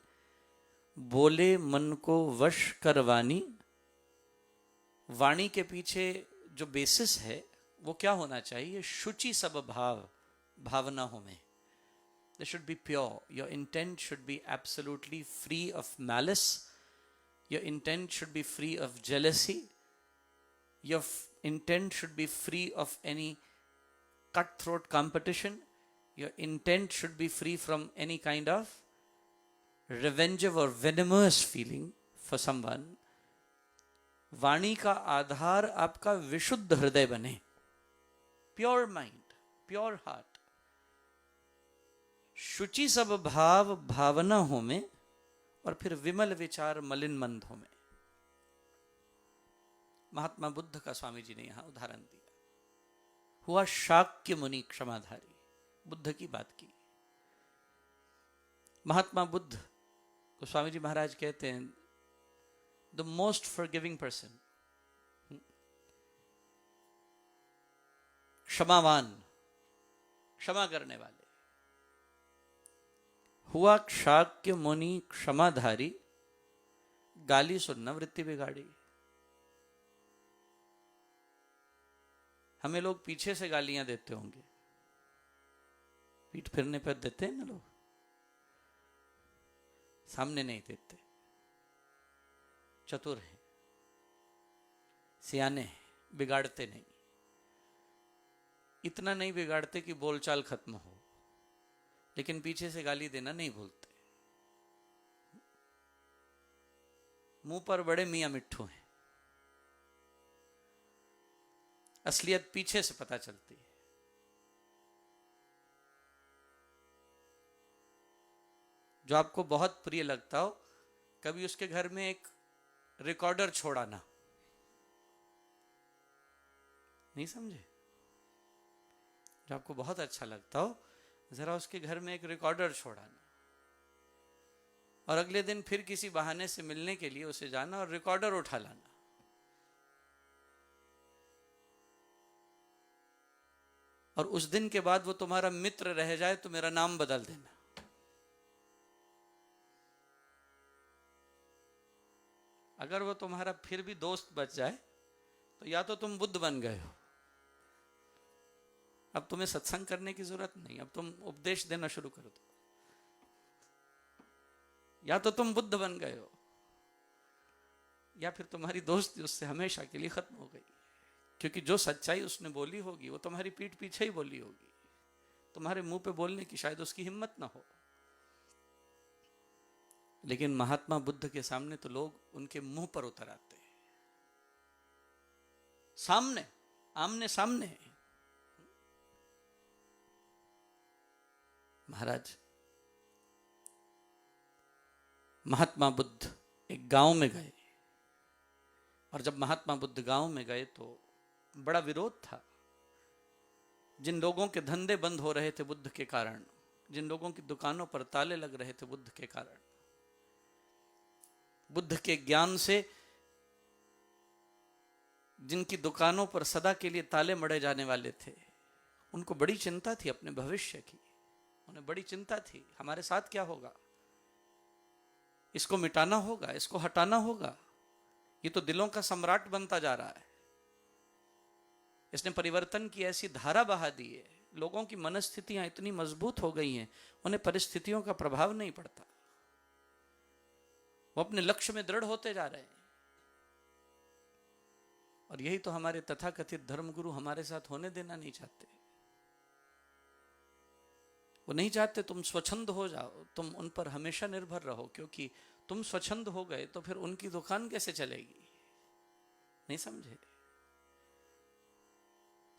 बोले मन को वश करवानी। वाणी के पीछे जो बेसिस है वो क्या होना चाहिए? शुचि सब भाव, भावना हो में। They should be pure. Your intent should be absolutely free of malice. Your intent should be free of jealousy. Your intent should be free of any cutthroat competition. Your intent should be free from any kind of revengeable or venomous feeling for someone. वाणी का आधार आपका विशुद्ध हृदय बने, pure mind, pure heart. शुचि सब भाव, भावना हो में, और फिर विमल विचार मलिन मंद हो में। महात्मा बुद्ध का स्वामी जी ने यहां उदाहरण दिया। हुआ शाक्य मुनि क्षमाधारी, बुद्ध की बात की। महात्मा बुद्ध को स्वामी जी महाराज कहते हैं, द मोस्ट फॉरगिविंग पर्सन, क्षमावान, क्षमा करने वाले। हुआ शाक्य मुनि क्षमाधारी, गाली सुनना वृत्ति बिगाड़ी। हमें लोग पीछे से गालियां देते होंगे, पीठ फिरने पर देते हैं ना लोग, सामने नहीं देते। चतुर हैं, सियाने हैं, बिगाड़ते नहीं। इतना नहीं बिगाड़ते कि बोलचाल खत्म हो, लेकिन पीछे से गाली देना नहीं भूलते। मुंह पर बड़े मियां मिट्ठू हैं, असलियत पीछे से पता चलती है। जो आपको बहुत प्रिय लगता हो, कभी उसके घर में एक रिकॉर्डर छोड़ाना, नहीं समझे? जो आपको बहुत अच्छा लगता हो, जरा उसके घर में एक रिकॉर्डर छोड़ाना और अगले दिन फिर किसी बहाने से मिलने के लिए उसे जाना और रिकॉर्डर उठा लाना। और उस दिन के बाद वो तुम्हारा मित्र रह जाए तो मेरा नाम बदल देना। अगर वो तुम्हारा फिर भी दोस्त बच जाए तो या तो तुम बुद्ध बन गए हो, अब तुम्हें सत्संग करने की जरूरत नहीं, अब तुम उपदेश देना शुरू कर दो, या तो तुम बुद्ध बन गए हो या फिर तुम्हारी दोस्ती उससे हमेशा के लिए खत्म हो गई। क्योंकि जो सच्चाई उसने बोली होगी वो तुम्हारी पीठ पीछे ही बोली होगी, तुम्हारे मुंह पे बोलने की शायद उसकी हिम्मत ना हो। लेकिन महात्मा बुद्ध के सामने तो लोग उनके मुंह पर उतर आते हैं, सामने, आमने सामने। महाराज, महात्मा बुद्ध एक गांव में गए और जब महात्मा बुद्ध गांव में गए तो बड़ा विरोध था। जिन लोगों के धंधे बंद हो रहे थे बुद्ध के कारण, जिन लोगों की दुकानों पर ताले लग रहे थे बुद्ध के कारण, बुद्ध के ज्ञान से जिनकी दुकानों पर सदा के लिए ताले मढ़े जाने वाले थे, उनको बड़ी चिंता थी अपने भविष्य की। उन्हें बड़ी चिंता थी, हमारे साथ क्या होगा, इसको मिटाना होगा, इसको हटाना होगा। ये तो दिलों का सम्राट बनता जा रहा है, इसने परिवर्तन की ऐसी धारा बहा दी है, लोगों की मनस्थितियां इतनी मजबूत हो गई हैं, उन्हें परिस्थितियों का प्रभाव नहीं पड़ता, वो अपने लक्ष्य में दृढ़ होते जा रहे हैं। और यही तो हमारे तथाकथित धर्मगुरु हमारे साथ होने देना नहीं चाहते। वो नहीं चाहते तुम स्वच्छंद हो जाओ, तुम उन पर हमेशा निर्भर रहो, क्योंकि तुम स्वच्छंद हो गए तो फिर उनकी दुकान कैसे चलेगी। नहीं समझे?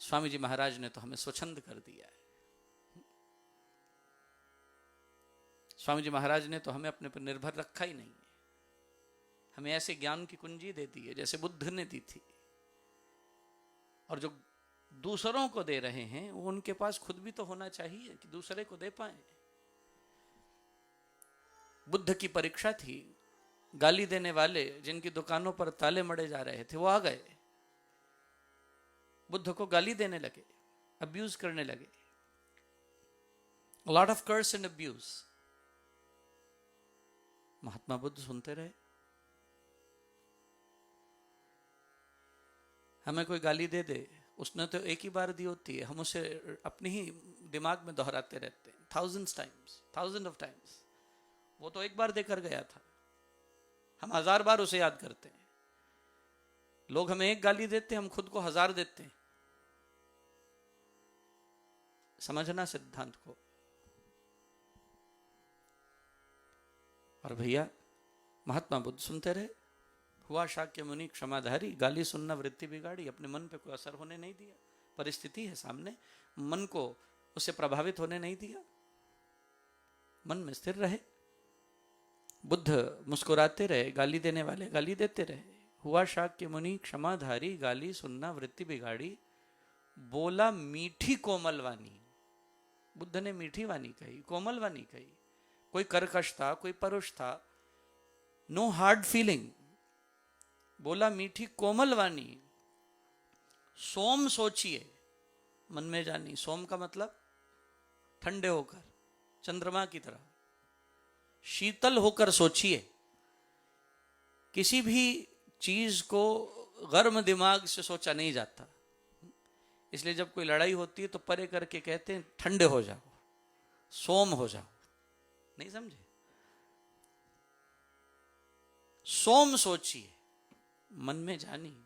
स्वामी जी महाराज ने तो हमें स्वच्छंद कर दिया है। स्वामी जी महाराज ने तो हमें अपने पर निर्भर रखा ही नहीं है, हमें ऐसे ज्ञान की कुंजी दे दी है जैसे बुद्ध ने दी थी। और जो दूसरों को दे रहे हैं वो उनके पास खुद भी तो होना चाहिए कि दूसरे को दे पाए। बुद्ध की परीक्षा थी, गाली देने वाले जिनकी दुकानों पर ताले मड़े जा रहे थे वो आ गए, बुद्ध को गाली देने लगे, अब्यूज करने लगे। Lot of curse and abuse. Mahatma Buddha सुनते रहे। हमें कोई गाली दे दे, उसने तो एक ही बार दी होती है, हम उसे अपने ही दिमाग में दोहराते रहते हैं थाउजेंड ऑफ टाइम्स। वो तो एक बार देकर गया था, हम 1000 बार उसे याद करते हैं। लोग हमें एक गाली देते हैं, हम खुद को 1000 देते हैं। समझना सिद्धांत को। और भैया महात्मा बुद्ध सुनते रहे। हुआ शाक्य मुनि क्षमाधारी, गाली सुनना वृत्ति बिगाड़ी, अपने मन पे कोई असर होने नहीं दिया। परिस्थिति है सामने, मन को उससे प्रभावित होने नहीं दिया, मन में स्थिर रहे। बुद्ध मुस्कुराते रहे, गाली देने वाले गाली देते रहे। हुआ शाक्य मुनि क्षमाधारी, गाली सुनना वृत्ति बिगाड़ी, बोला मीठी कोमल वाणी। बुद्ध ने मीठी वाणी कही, कोमल वाणी कही। कोई कर्कश था, कोई परुष था, नो हार्ड फीलिंग। बोला मीठी कोमल वाणी। सोम सोचिए मन में जानी। सोम का मतलब ठंडे होकर, चंद्रमा की तरह शीतल होकर सोचिए। किसी भी चीज को गर्म दिमाग से सोचा नहीं जाता। इसलिए जब कोई लड़ाई होती है तो परे करके कहते हैं ठंडे हो जाओ, सोम हो जाओ। नहीं समझे? सोम सोचिए मन में जानी।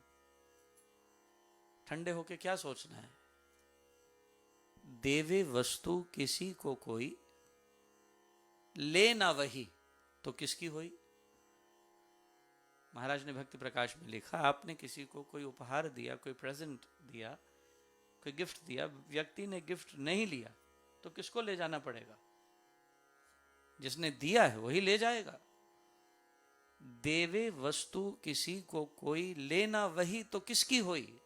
ठंडे होके क्या सोचना है? देवे वस्तु किसी को कोई, ले ना वही तो किसकी हुई। महाराज ने भक्ति प्रकाश में लिखा, आपने किसी को कोई उपहार दिया, कोई प्रेजेंट दिया, कोई गिफ्ट दिया, व्यक्ति ने गिफ्ट नहीं लिया तो किसको ले जाना पड़ेगा? जिसने दिया है वही ले जाएगा। देवे वस्तु किसी को कोई, लेना वही तो किसकी हुई।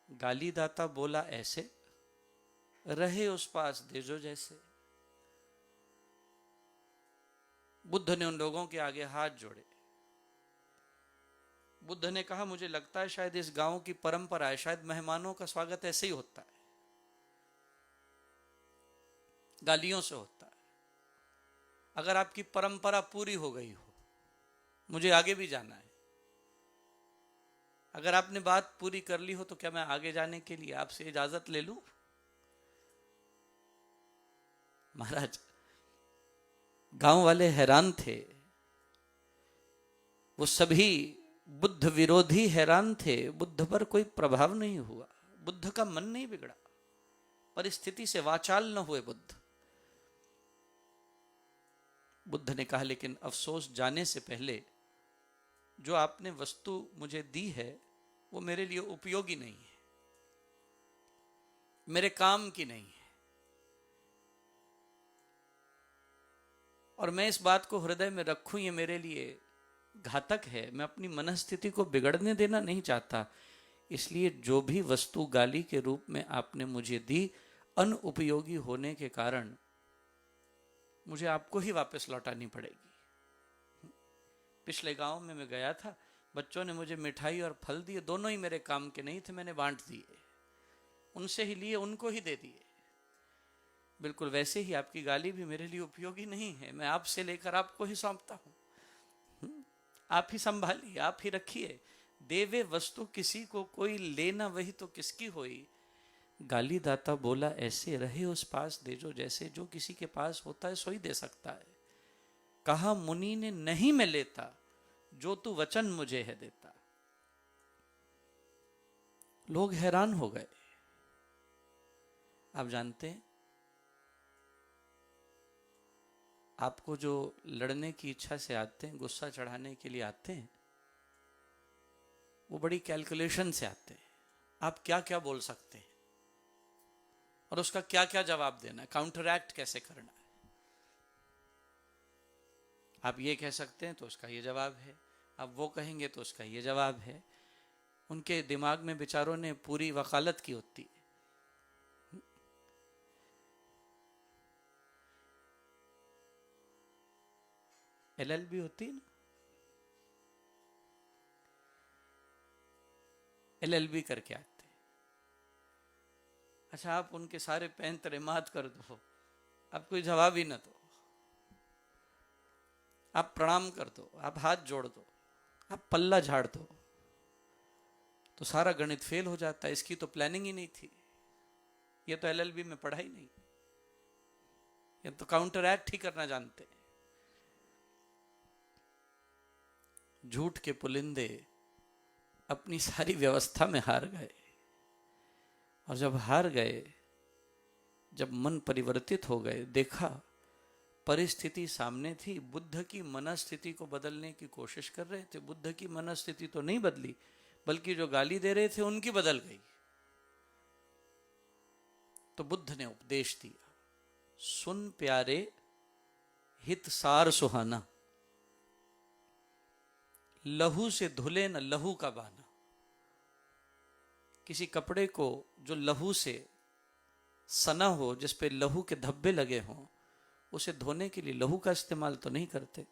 गाली दाता बोला ऐसे रहे उस पास दे जो जैसे। बुद्ध ने उन लोगों के आगे हाथ जोड़े। बुद्ध ने कहा, मुझे लगता है शायद इस गांव की परंपरा है, शायद मेहमानों का स्वागत ऐसे ही होता है, गालियों से होता है। अगर आपकी परंपरा पूरी हो गई हो, मुझे आगे भी जाना है, अगर आपने बात पूरी कर ली हो, तो क्या मैं आगे जाने के लिए आपसे इजाजत ले लूं? महाराज, गांव वाले हैरान थे, वो सभी बुद्ध विरोधी हैरान थे। बुद्ध पर कोई प्रभाव नहीं हुआ, बुद्ध का मन नहीं बिगड़ा, परिस्थिति से वाचाल न हुए बुद्ध। बुद्ध ने कहा, लेकिन अफसोस, जाने से पहले जो आपने वस्तु मुझे दी है वो मेरे लिए उपयोगी नहीं है, मेरे काम की नहीं है। और मैं इस बात को हृदय में रखूं, ये मेरे लिए घातक है, मैं अपनी मनस्थिति को बिगड़ने देना नहीं चाहता। इसलिए जो भी वस्तु गाली के रूप में आपने मुझे दी, अनुपयोगी होने के कारण मुझे आपको ही वापस लौटानी पड़ेगी। पिछले गांव में मैं गया था, बच्चों ने मुझे मिठाई और फल दिए, दोनों ही मेरे काम के नहीं थे, मैंने बांट दिए, उनसे ही लिए उनको ही दे दिए। बिल्कुल वैसे ही आपकी गाली भी मेरे लिए उपयोगी नहीं है, मैं आपसे लेकर आपको ही सौंपता हूं, आप ही संभालिए, आप ही रखिए। देवे वस्तु किसी को कोई लेना, वही तो किसकी होई। गाली दाता बोला, ऐसे रहे उस पास दे जो जैसे, जो किसी के पास होता है सोई दे सकता है। कहा मुनि ने, नहीं मैं लेता, जो तू वचन मुझे है देता। लोग हैरान हो गए। आप जानते हैं, आपको जो लड़ने की इच्छा से आते हैं, गुस्सा चढ़ाने के लिए आते हैं, वो बड़ी कैलकुलेशन से आते हैं। आप क्या क्या बोल सकते हैं और उसका क्या क्या जवाब देना है, काउंटरएक्ट कैसे करना है। आप ये कह सकते हैं तो उसका ये जवाब है, आप वो कहेंगे तो उसका ये जवाब है। उनके दिमाग में बेचारों ने पूरी वकालत की होती है। एलएलबी होती है ना, एलएलबी करके आते हैं। अच्छा, आप उनके सारे पैंतरे मात कर दो, आप कोई जवाब ही ना दो, आप प्रणाम कर दो, आप हाथ जोड़ दो, आप पल्ला झाड़ दो, तो सारा गणित फेल हो जाता है। इसकी तो प्लानिंग ही नहीं थी, ये तो एलएलबी में पढ़ा ही नहीं, ये तो काउंटर एक्ट ही करना जानते हैं। झूठ के पुलिंदे अपनी सारी व्यवस्था में हार गए, और जब हार गए, जब मन परिवर्तित हो गए, देखा परिस्थिति सामने थी, बुद्ध की मनस्थिति को बदलने की कोशिश कर रहे थे। बुद्ध की मनस्थिति तो नहीं बदली, बल्कि जो गाली दे रहे थे उनकी बदल गई। तो बुद्ध ने उपदेश दिया, सुन प्यारे हित सार सुहाना, लहू से धुले न लहू का बाना। किसी कपड़े को जो लहू से सना हो, जिस पे लहू के धब्बे लगे हों, उसे धोने के लिए लहू का इस्तेमाल तो नहीं करते।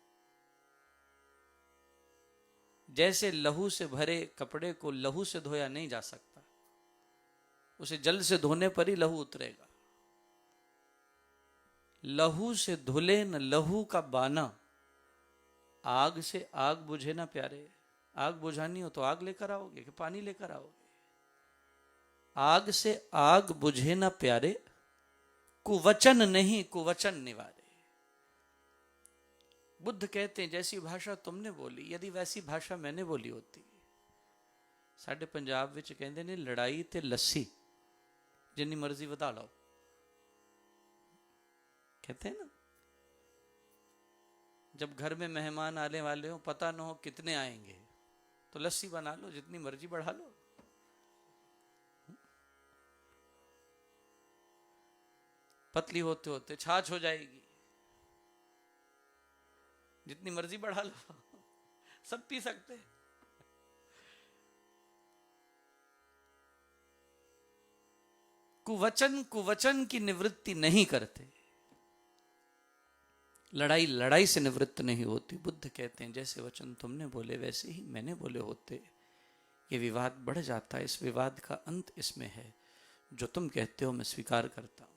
जैसे लहू से भरे कपड़े को लहू से धोया नहीं जा सकता, उसे जल से धोने पर ही लहू उतरेगा। लहू से धुले न लहू का बाना, आग से आग बुझे ना प्यारे। आग बुझानी हो तो आग लेकर आओगे कि पानी लेकर आओगे? आग से आग बुझे ना प्यारे, कुवचन नहीं कुवचन निवारे। बुद्ध कहते हैं, जैसी भाषा तुमने बोली, यदि वैसी भाषा मैंने बोली होती। साढ़े पंजाब विच कहते ने, लड़ाई ते लस्सी जिन्नी मर्जी बता लो, कहते हैं ना। जब घर में मेहमान आने वाले हो, पता न हो कितने आएंगे, तो लस्सी बना लो, जितनी मर्जी बढ़ा लो। पतली होते होते छाछ हो जाएगी, जितनी मर्जी बढ़ा लो, सब पी सकते हैं। कुवचन कुवचन की निवृत्ति नहीं करते। लड़ाई लड़ाई से निवृत्त नहीं होती। बुद्ध कहते हैं जैसे वचन तुमने बोले वैसे ही मैंने बोले होते। ये विवाद बढ़ जाता है, इस विवाद का अंत इसमें है। जो तुम कहते हो मैं स्वीकार करता हूं,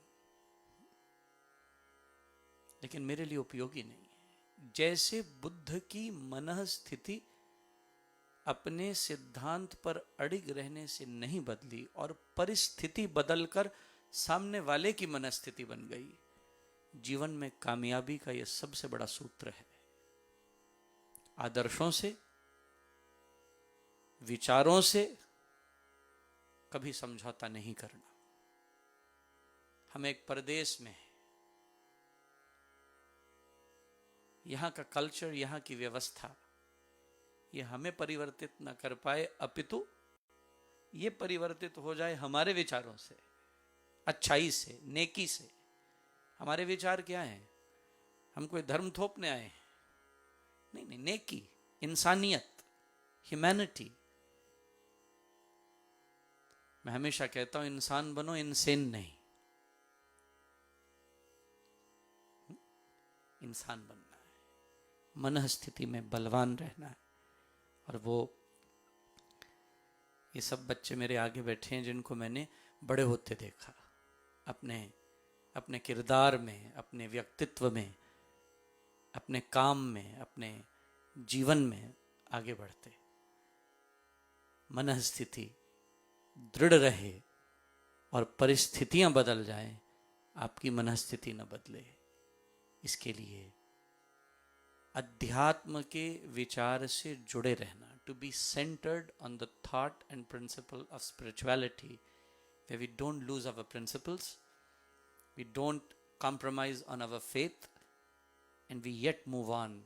लेकिन मेरे लिए उपयोगी नहीं है। जैसे बुद्ध की मन स्थिति अपने सिद्धांत पर अड़िग रहने से नहीं बदली और परिस्थिति बदलकर सामने वाले की मनस्थिति बन गई, जीवन में कामयाबी का यह सबसे बड़ा सूत्र है। आदर्शों से, विचारों से कभी समझौता नहीं करना। हम एक परदेश में हैं, यहां का कल्चर, यहां की व्यवस्था ये हमें परिवर्तित न कर पाए, अपितु ये परिवर्तित हो जाए हमारे विचारों से, अच्छाई से, नेकी से। हमारे विचार क्या हैं? हम कोई धर्म थोपने आए हैं? नहीं नहीं, नेकी, इंसानियत, ह्यूमैनिटी। मैं हमेशा कहता हूं इंसान बनो, इंसेन नहीं। इंसान बनना है, मन स्थिति में बलवान रहना है। और वो ये सब बच्चे मेरे आगे बैठे हैं जिनको मैंने बड़े होते देखा, अपने किरदार में, अपने व्यक्तित्व में, अपने काम में, अपने जीवन में आगे बढ़ते। मन स्थिति दृढ़ रहे और परिस्थितियां बदल जाएं, आपकी मनस्थिति न बदले। इसके लिए अध्यात्म के विचार से जुड़े रहना, to be centred on the thought and principle of spirituality, where we don't lose our principles, we don't compromise on our faith, and we yet move on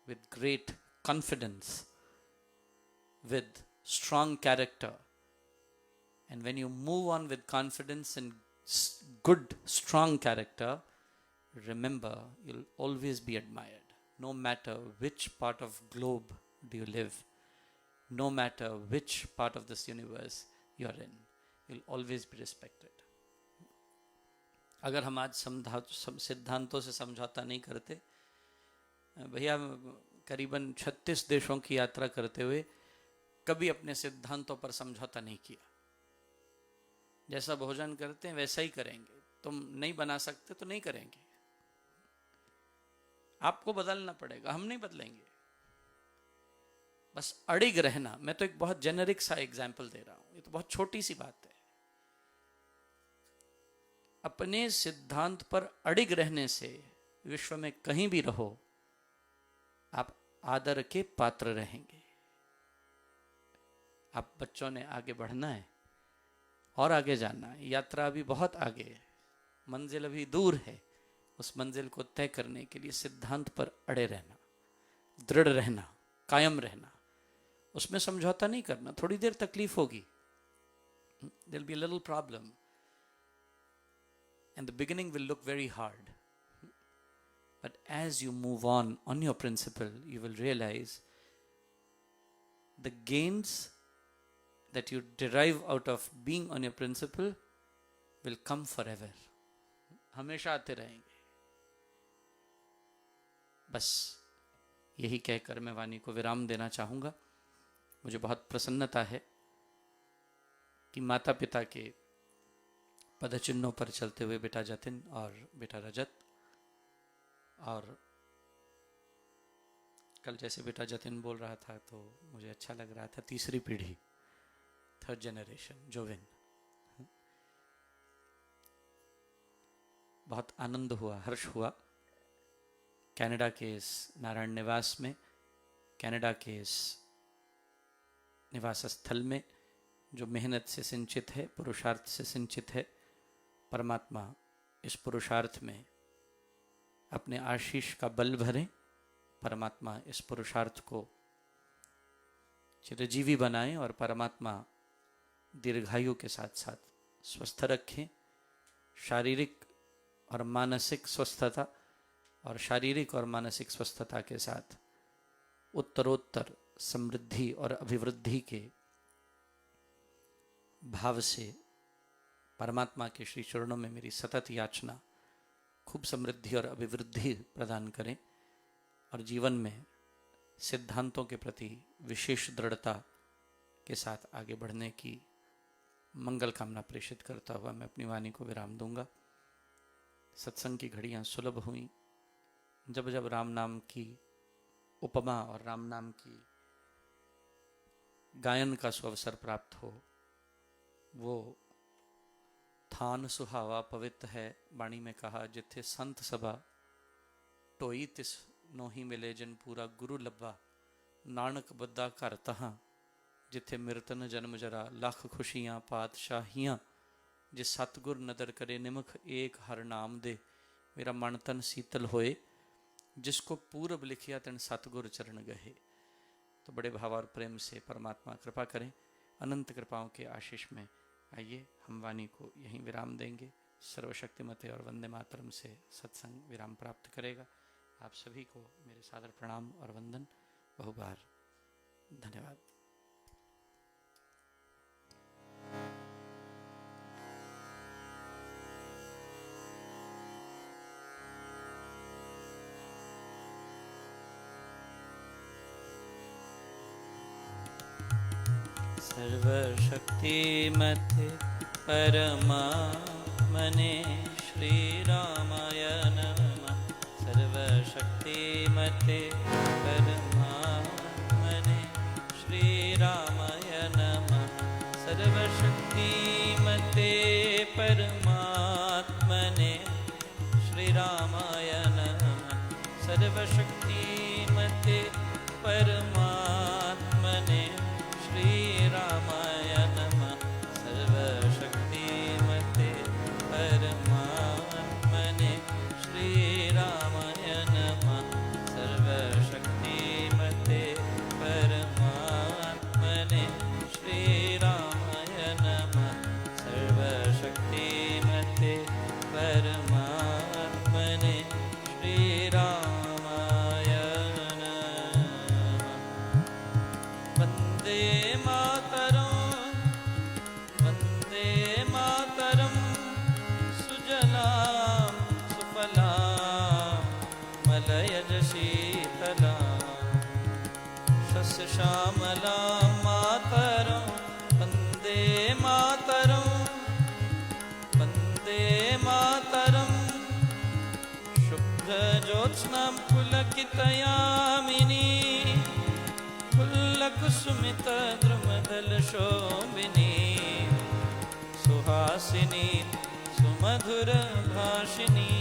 with great confidence, with strong character. And when you move on with confidence and good, strong character, remember, you'll always be admired. No matter which part of globe do you live, no matter which part of this universe you are in, you'll always be respected. अगर हम आज सिद्धांतों से समझौता नहीं करते, भैया करीबन 36 देशों की यात्रा करते हुए कभी अपने सिद्धांतों पर समझौता नहीं किया। जैसा भोजन करते हैं वैसा ही करेंगे। तुम नहीं बना सकते तो नहीं करेंगे, आपको बदलना पड़ेगा, हम नहीं बदलेंगे। बस अड़िग रहना। मैं तो एक बहुत जेनरिक सा एग्जाम्पल दे रहा हूं, ये तो बहुत छोटी सी बात है। अपने सिद्धांत पर अड़िग रहने से विश्व में कहीं भी रहो, आप आदर के पात्र रहेंगे। आप बच्चों ने आगे बढ़ना है और आगे जाना है। यात्रा अभी बहुत आगे है, मंजिल अभी दूर है। उस मंजिल को तय करने के लिए सिद्धांत पर अड़े रहना, दृढ़ रहना, कायम रहना, उसमें समझौता नहीं करना। थोड़ी देर तकलीफ होगी, there will be a little problem, and the beginning will look very hard, but as you move on your principle, you will realise the gains that you derive out of being on your principle will come forever. हमेशा आते रहेंगे। बस यही कहकर मैं वाणी को विराम देना चाहूँगा। मुझे बहुत प्रसन्नता है कि माता पिता के पदचिन्हों पर चलते हुए बेटा जतिन और बेटा रजत, और कल जैसे बेटा जतिन बोल रहा था तो मुझे अच्छा लग रहा था, तीसरी पीढ़ी, थर्ड जनरेशन, जोविन। बहुत आनंद हुआ, हर्ष हुआ कनाडा के इस नारायण निवास में, कनाडा के इस निवास स्थल में जो मेहनत से सिंचित है, पुरुषार्थ से सिंचित है। परमात्मा इस पुरुषार्थ में अपने आशीष का बल भरें। परमात्मा इस पुरुषार्थ को चिरजीवी बनाएं और परमात्मा दीर्घायु के साथ साथ स्वस्थ रखें। शारीरिक और मानसिक स्वस्थता और शारीरिक और मानसिक स्वस्थता के साथ उत्तरोत्तर समृद्धि और अभिवृद्धि के भाव से परमात्मा के श्री चरणों में मेरी सतत याचना खूब समृद्धि और अभिवृद्धि प्रदान करें और जीवन में सिद्धांतों के प्रति विशेष दृढ़ता के साथ आगे बढ़ने की मंगल कामना प्रेषित करता हुआ मैं अपनी वाणी को विराम दूंगा। सत्संग की घड़ियां सुलभ हुई। जब जब राम नाम की उपमा और राम नाम की गायन का सुअवसर प्राप्त हो, वो थान सुहावा पवित्र है। वाणी में कहा, जिथे संत सभा टोई तिस नोही मिले जिन पूरा गुरु लब्बा, नानक बद्दा घर तहां जिथे मिरतन जन्म जरा, लख खुशियां पातशाहियां जिस सतगुर नदर करे, निमख एक हर नाम दे मेरा मन तन शीतल होए, जिसको पूरब लिखिया तिन सतगुर चरण गहे। तो बड़े भाव और प्रेम से परमात्मा कृपा करें। अनंत कृपाओं के आशीष में आइए हम वाणी को यहीं विराम देंगे। सर्वशक्तिमते और वंदे मातरम से सत्संग विराम प्राप्त करेगा। आप सभी को मेरे सादर प्रणाम और वंदन। बहुबार धन्यवाद। सर्वशक्तिमते परमात्मने श्री रामाय नमः। सर्वशक्तिमते परमात्मने श्री रामाय नमः। सर्वशक्तिमते परमात्मने श्री रामाय नमः। सर्वशक्तिमते परमात्मने श्री रामाय नमः। सर्वशक्तिमते परमात्मने श्री रामाय नमः। सर्वशक्तिमते परमात्मने श्री रामाय नमः। सर्वशक्तिमते परमात्मने श्री रामाय नमः। वन्दे मातरम् वन्दे मातरम्। सुजलां सुफलां मलयज शीतलां शस्यश्यामलां मातरं वन्दे मातरम् वन्दे मातरम्। शुभ्रज्योत्स्नां पुलकितयामिनी फुल्लकुसुमितद्रुमदलशोभिनी सुहासिनी सुमधुरभाषिणी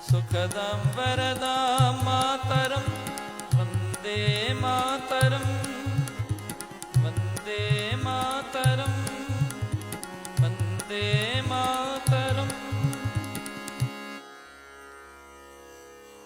सुखदां वरदां मातरं वन्दे मातरं वन्दे मातरं वन्दे